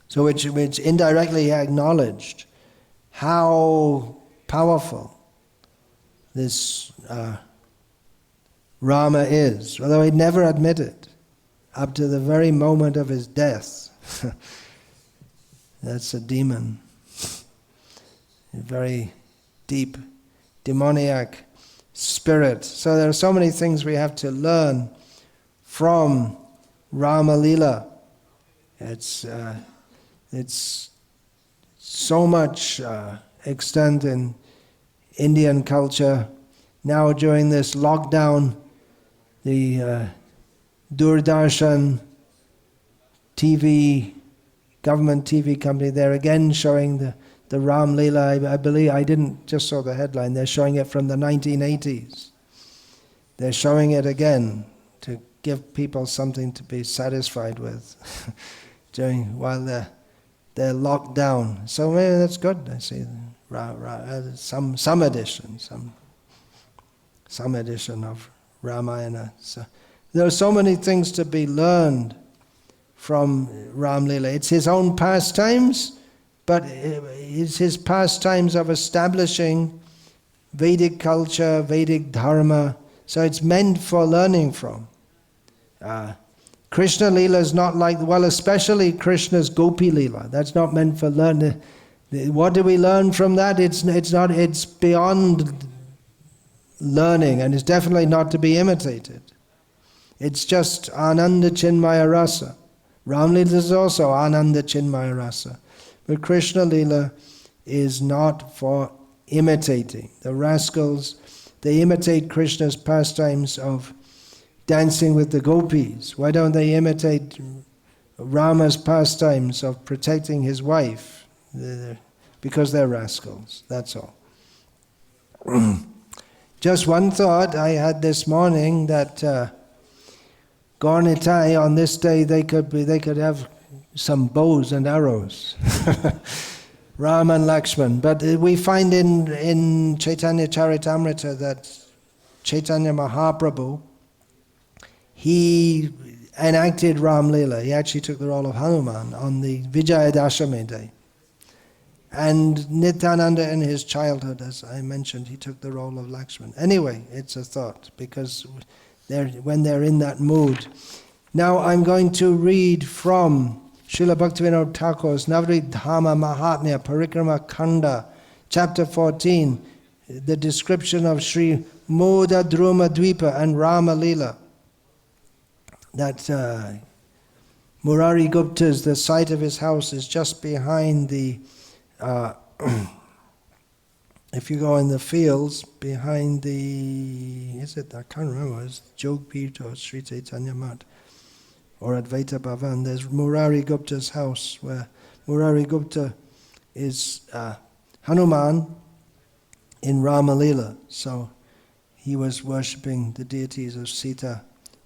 So which indirectly acknowledged how powerful this Rama is, although he'd never admit it, up to the very moment of his death. That's a demon. A very deep, demoniac spirit. So there are so many things we have to learn from Rama Lila. It's so much extent in Indian culture. Now during this lockdown, the Doordarshan TV, government TV company, they're again showing the Ram Leela. I believe, I didn't just saw the headline, they're showing it from the 1980s. They're showing it again to give people something to be satisfied with while they're locked down. So maybe that's good, I see. Some edition of Ramayana. So there are so many things to be learned from Ram Leela. It's his own pastimes, but it's his pastimes of establishing Vedic culture, Vedic dharma. So it's meant for learning from. Krishna Leela is not like, well, especially Krishna's Gopi Leela. That's not meant for learning. What do we learn from that? It's beyond learning, and it's definitely not to be imitated. It's just Ananda Chinmaya Rasa. Ram Leela is also Ananda Chinmaya Rasa. But Krishna Leela is not for imitating. The rascals, they imitate Krishna's pastimes of dancing with the gopis. Why don't they imitate Rama's pastimes of protecting his wife? Because they're rascals, that's all. Just one thought I had this morning, that Gaur-Nitai, on this day they could have some bows and arrows. Rama and Lakshman. But we find in Chaitanya Charitamrita that Chaitanya Mahaprabhu, he enacted Ram Leela. He actually took the role of Hanuman on the Vijayadashami day. And Nityananda in his childhood, as I mentioned, he took the role of Lakshman. Anyway, it's a thought, because when they're in that mood. Now I'm going to read from Srila Bhaktivinoda Thakur's Navadvip Dhama Mahatmya Parikrama Khanda, chapter 14, the description of Sri Moda Druma Dvipa and Rama Leela. That Murari Gupta's, the site of his house is just behind the if you go in the fields behind the, I can't remember, it's Jogpit or Sri Chaitanya Mat or Advaita Bhavan, there's Murari Gupta's house, where Murari Gupta is Hanuman in Rama Lila. So he was worshipping the deities of Sita,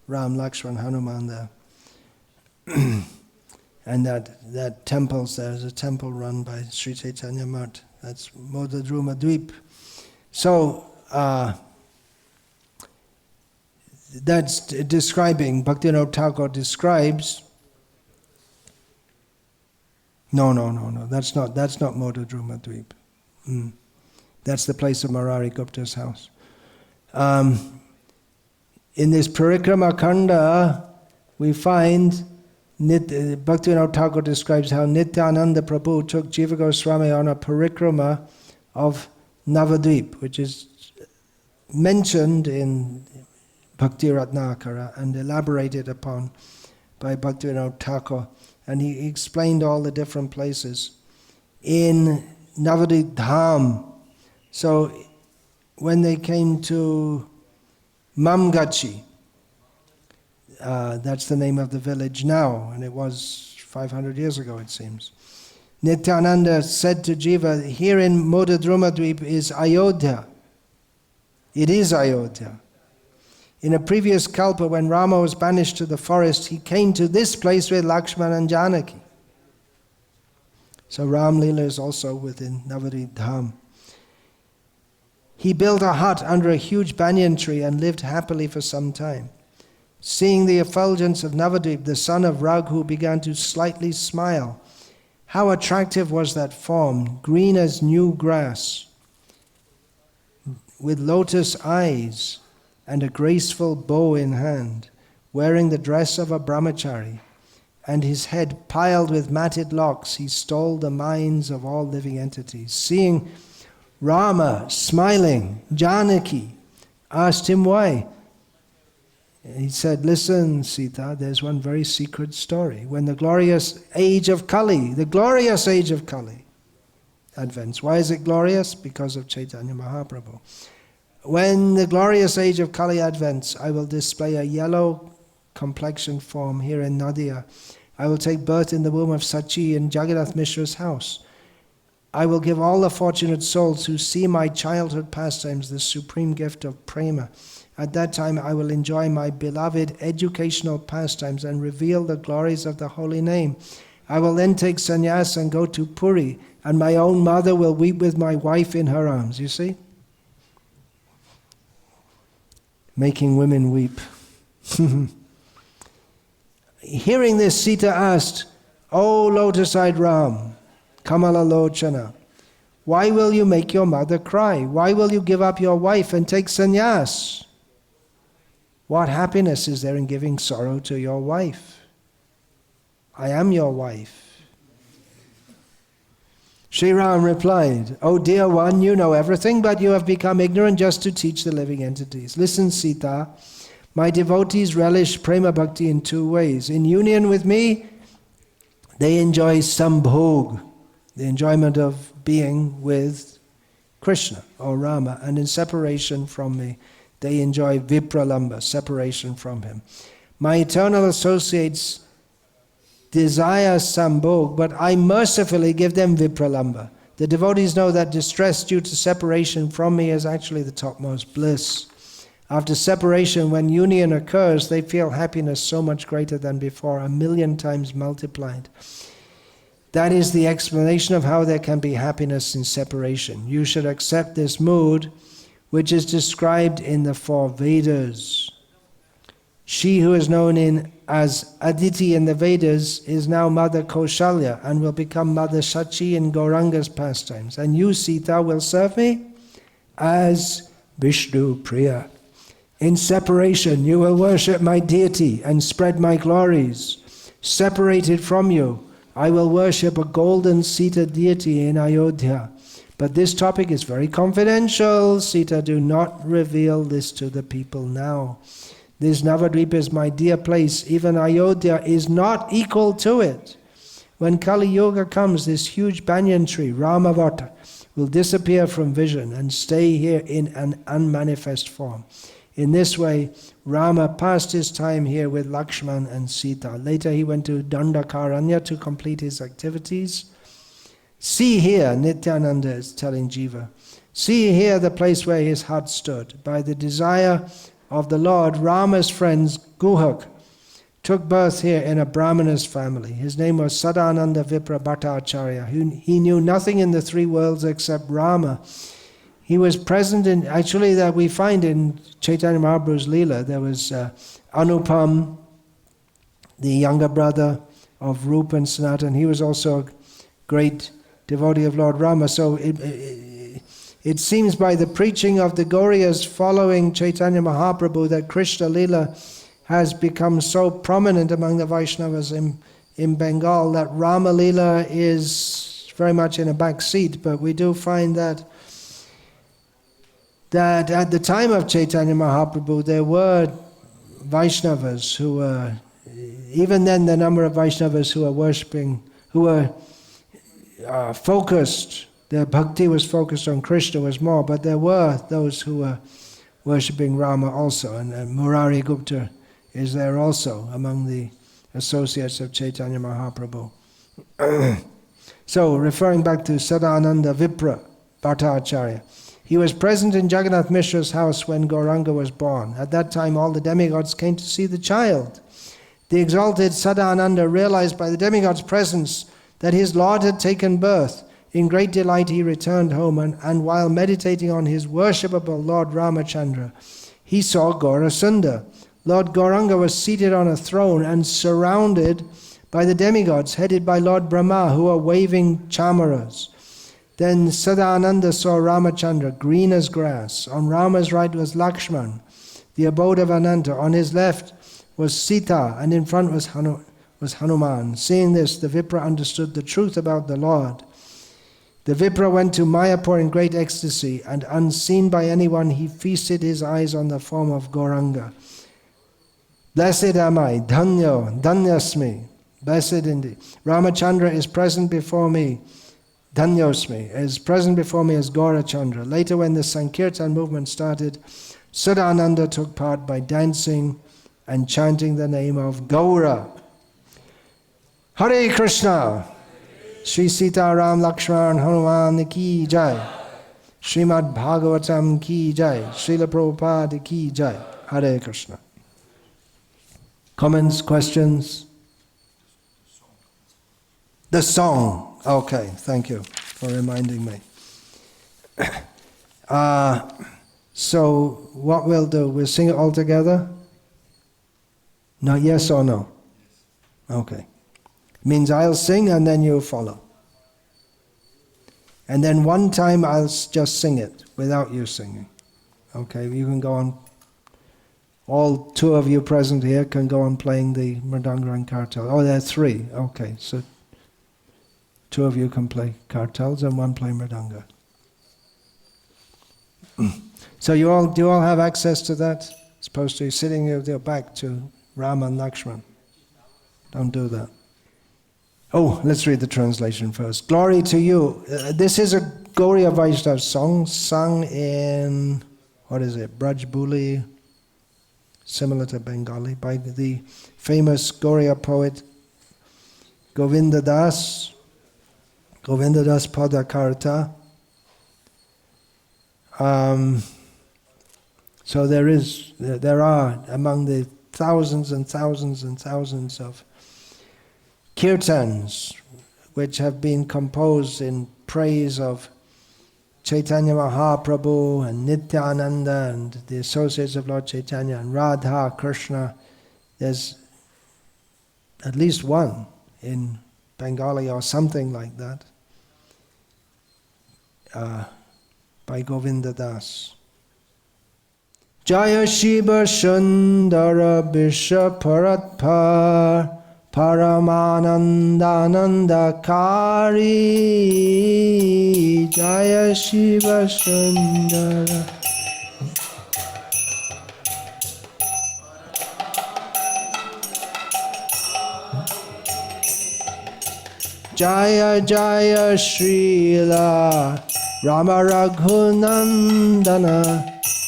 Ram, Lakshman, Hanuman there. And that temples, there's a temple run by Sri Chaitanya Mat. That's Modadruma Dweep. So that's describing, Bhaktivinoda Thakur describes. No, that's not Modadruma Dweep. That's the place of Murari Gupta's house. In this Parikrama Khanda, we find Bhaktivinoda Thakur describes how Nityananda Prabhu took Jiva Goswami on a parikrama of Navadvip, which is mentioned in Bhakti Ratnakara and elaborated upon by Bhaktivinoda Thakur. And he explained all the different places. In Navadvip Dham, so when they came to Mamgachi, that's the name of the village now, and it was 500 years ago, it seems. Nityananda said to Jiva, here in Modadrumadvip is Ayodhya. It is Ayodhya. In a previous kalpa, when Rama was banished to the forest, he came to this place with Lakshmana and Janaki. So Ram Lila is also within Navadvip Dham. He built a hut under a huge banyan tree and lived happily for some time. Seeing the effulgence of Navadvip, the son of Raghu began to slightly smile. How attractive was that form, green as new grass, with lotus eyes and a graceful bow in hand, wearing the dress of a brahmachari, and his head piled with matted locks. He stole the minds of all living entities. Seeing Rama smiling, Janaki asked him why. He said, listen, Sita, there's one very secret story. When the glorious age of Kali advents. Why is it glorious? Because of Chaitanya Mahaprabhu. When the glorious age of Kali advents, I will display a yellow complexioned form here in Nadia. I will take birth in the womb of Sachi in Jagannath Mishra's house. I will give all the fortunate souls who see my childhood pastimes the supreme gift of prema. At that time I will enjoy my beloved educational pastimes and reveal the glories of the holy name. I will then take sannyas and go to Puri, and my own mother will weep with my wife in her arms. You see? Making women weep. Hearing this, Sita asked, O lotus-eyed Ram, Kamala Lochana, why will you make your mother cry? Why will you give up your wife and take sannyas? What happiness is there in giving sorrow to your wife? I am your wife. Sri Ram replied, O dear one, you know everything, but you have become ignorant just to teach the living entities. Listen, Sita, my devotees relish prema bhakti in two ways. In union with me, they enjoy sambhog, the enjoyment of being with Krishna or Rama, and in separation from me, they enjoy vipralamba, separation from him. My eternal associates desire sambhog, but I mercifully give them vipralamba. The devotees know that distress due to separation from me is actually the topmost bliss. After separation, when union occurs, they feel happiness so much greater than before, 1,000,000 times multiplied. That is the explanation of how there can be happiness in separation. You should accept this mood, which is described in the 4 Vedas. She who is known as Aditi in the Vedas is now Mother Kaushalya and will become Mother Shachi in Gauranga's pastimes. And you, Sita, will serve me as Vishnu Priya. In separation, you will worship my deity and spread my glories. Separated from you, I will worship a golden Sita deity in Ayodhya. But this topic is very confidential. Sita, do not reveal this to the people now. This Navadvipa is my dear place. Even Ayodhya is not equal to it. When Kali Yuga comes, this huge banyan tree, Rāma will disappear from vision and stay here in an unmanifest form. In this way, Rama passed his time here with Lakshman and Sita. Later he went to Dandakaranya to complete his activities. See here, Nityananda is telling Jiva, see here the place where his hut stood. By the desire of the Lord, Rama's friends Guhak took birth here in a Brahmana's family. His name was Sadananda Vipra Bhattacharya. He knew nothing in the three worlds except Rama. He was present in, actually that we find in Chaitanya Mahaprabhu's Leela, there was Anupam, the younger brother of Rupa and Sanatan. He was also a great devotee of Lord Rama. So it seems by the preaching of the Gauriyas following Chaitanya Mahaprabhu that Krishna Leela has become so prominent among the Vaishnavas in Bengal that Rama Leela is very much in a back seat. But we do find that at the time of Chaitanya Mahaprabhu there were Vaishnavas who were, even then the number of Vaishnavas who were worshipping, who were focused, their bhakti was focused on Krishna was more, but there were those who were worshipping Rama also, and Murari Gupta is there also among the associates of Chaitanya Mahaprabhu. So, referring back to Sadananda Vipra Bhattacharya, he was present in Jagannath Mishra's house when Gauranga was born. At that time all the demigods came to see the child. The exalted Sadananda realized by the demigods' presence that his Lord had taken birth. In great delight he returned home, and while meditating on his worshipable Lord Ramachandra, he saw Gaurasundara. Lord Gauranga was seated on a throne and surrounded by the demigods, headed by Lord Brahma, who were waving chamaras. Then Sadananda saw Ramachandra, green as grass. On Rama's right was Lakshman, the abode of Ananta. On his left was Sita, and in front was Hanuman. Seeing this, the Vipra understood the truth about the Lord. The Vipra went to Mayapur in great ecstasy, and unseen by anyone, he feasted his eyes on the form of Gauranga. Blessed am I, dhanyasmi, blessed indeed. Ramachandra is present before me, dhanyosmi, is present before me as Gaurachandra. Later when the Sankirtan movement started, Sadananda took part by dancing and chanting the name of Gaura. Hare Krishna! Shri Sita Ram Lakshman Hanuman ki jai. Srimad-Bhagavatam ki jai. Srila Prabhupada ki jai. Hare Krishna. Comments, questions? The song. Okay, thank you for reminding me. So what we'll do, we'll sing it all together? No, yes or no? Okay. Means I'll sing and then you follow. And then one time I'll just sing it without you singing. Okay, you can go on. All two of you present here can go on playing the mridanga and kartal. Oh, there are three. Okay, so two of you can play kartals and one play mridanga. So do you all have access to that? As opposed to sitting with your back to Rama and Lakshman. Don't do that. Oh, let's read the translation first. Glory to you. This is a Gauriya Vaishnava song sung in, what is it, Brajbuli, similar to Bengali, by the famous Gauriya poet Govinda Das Padakarta. So there are among the thousands and thousands and thousands of kirtans which have been composed in praise of Chaitanya Mahaprabhu and Nityananda and the associates of Lord Chaitanya and Radha, Krishna. There's at least one in Bengali or something like that by Govinda Das. Jaya śiba sundara biśwa parāt-para paramānandānanda-kārī. Jaya śiba sundara. Jaya Jaya śrīla Rama raghunandana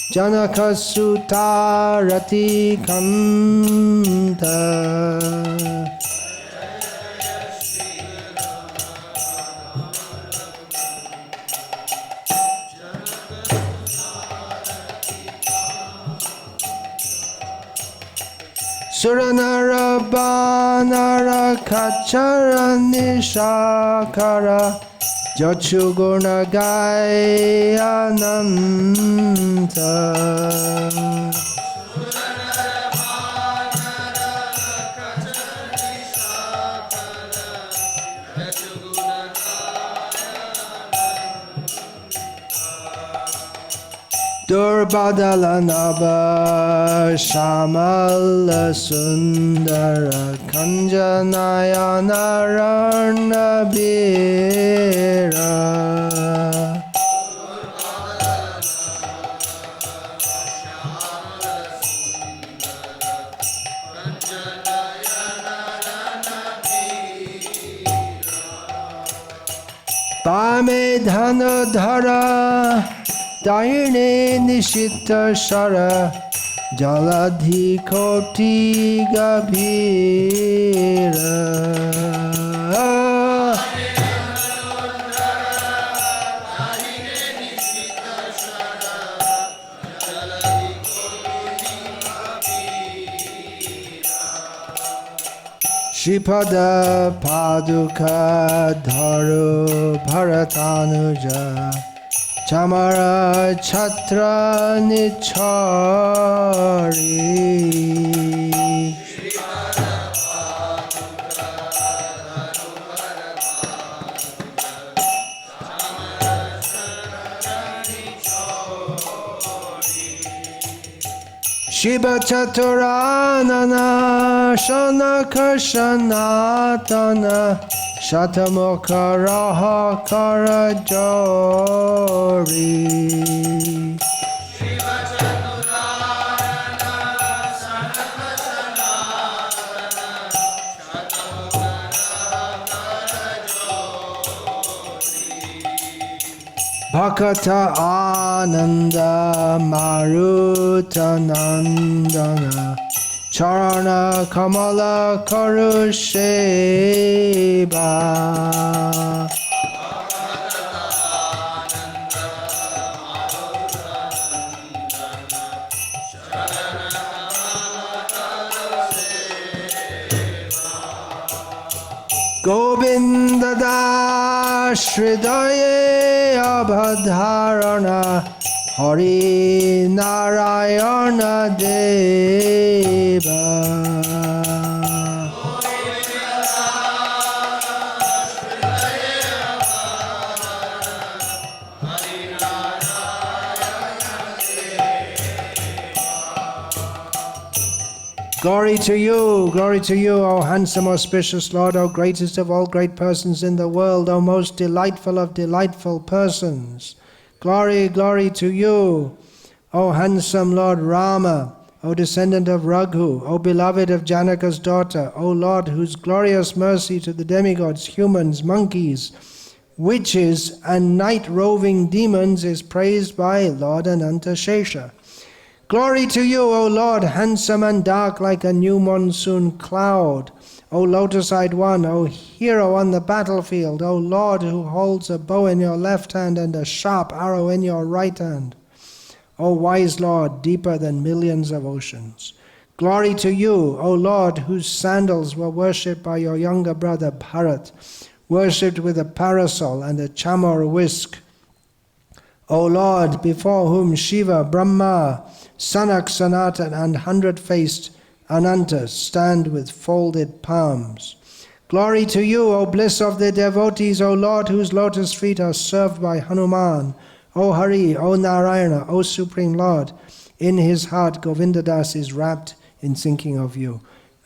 janaka-sutā-rati-kānta. Sura, nara, bānara, khacara, niśākara, yachu, guṇa, gāya, ananta. Durbādala nabha śyāmala-sundara kañja-nayana raṇa-bīra. Pāme dhanur-dhara Daine niśākara jaladhi koti gābhīra. śrī-pada paduka dharu bharatanuja Chamara chatra nichari. Śiba chaturanana shanaka-sanatana shatamokaraha kara-joḍi. Bhakata ananda marutanandana caraṇa-kamala śyba. Govinda Hridaya abhadharana Hari Narayana Deva. Glory to you, O handsome, auspicious Lord, O greatest of all great persons in the world, O most delightful of delightful persons. Glory, glory to you, O handsome Lord Rama, O descendant of Raghu, O beloved of Janaka's daughter, O Lord, whose glorious mercy to the demigods, humans, monkeys, witches, and night-roving demons is praised by Lord Ananta Shesha. Glory to you, O Lord, handsome and dark like a new monsoon cloud. O lotus-eyed one, O hero on the battlefield, O Lord who holds a bow in your left hand and a sharp arrow in your right hand. O wise Lord, deeper than millions of oceans. Glory to you, O Lord, whose sandals were worshipped by your younger brother Bharat, worshipped with a parasol and a chamor whisk. O Lord, before whom Shiva, Brahma, Sanak, Sanatan, and 100-faced Ananta stand with folded palms. Glory to you, O bliss of the devotees, O Lord, whose lotus feet are served by Hanuman. O Hari, O Narayana, O Supreme Lord, in his heart Govindadas is wrapped in thinking of you.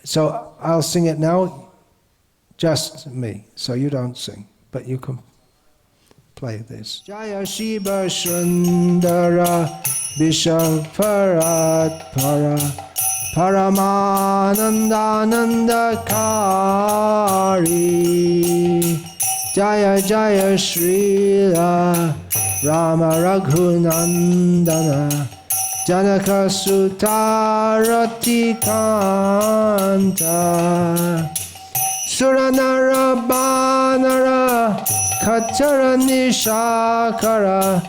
So I'll sing it now, just me, so you don't sing, but you can play this. Jaya śyāmala-sundara biśwa parāt-para paramānandānanda-kārī Jaya Jaya śrīla, Rama raghunandana, janaka-sutā-rati-kānta, sura nara bānara, khacara niśākara,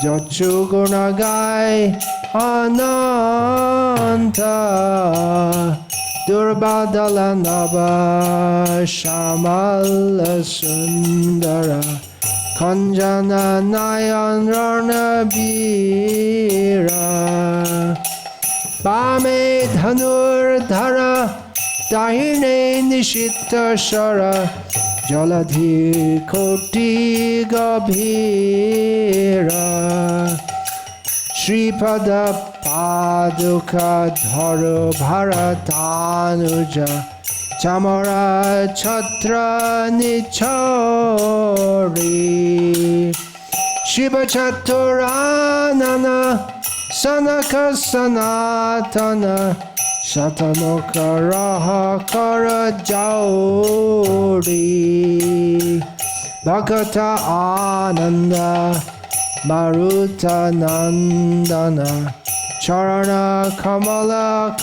yachu guṇa gāya ananta, durbādala nava śyāmala-sundara, kañja-nayana raṇa-bīra, bāme dhanur-dhara, dahine niśākara, jaladhi koti gabhira, śrī-pada paduka dharu bharatanuja, chamara chhatra niśākara, śiba chaturanana, sanaka sanatana, shatamukha kara-joḍi, bhakata ananda, maruta-nandana, caraṇa-kamala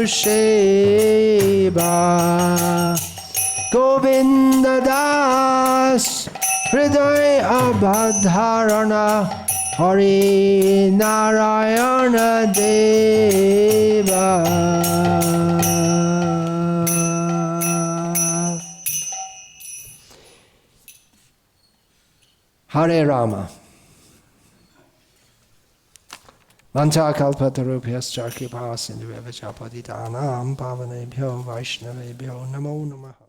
śyba, Govinda das, hriday abhadharana, Hari Narayana Deva. Hare Rama. Vanta kalpatarubhyascha kripa sindhuveva cha patitanam pavanebhyo vaishnavebhyo namo namaha.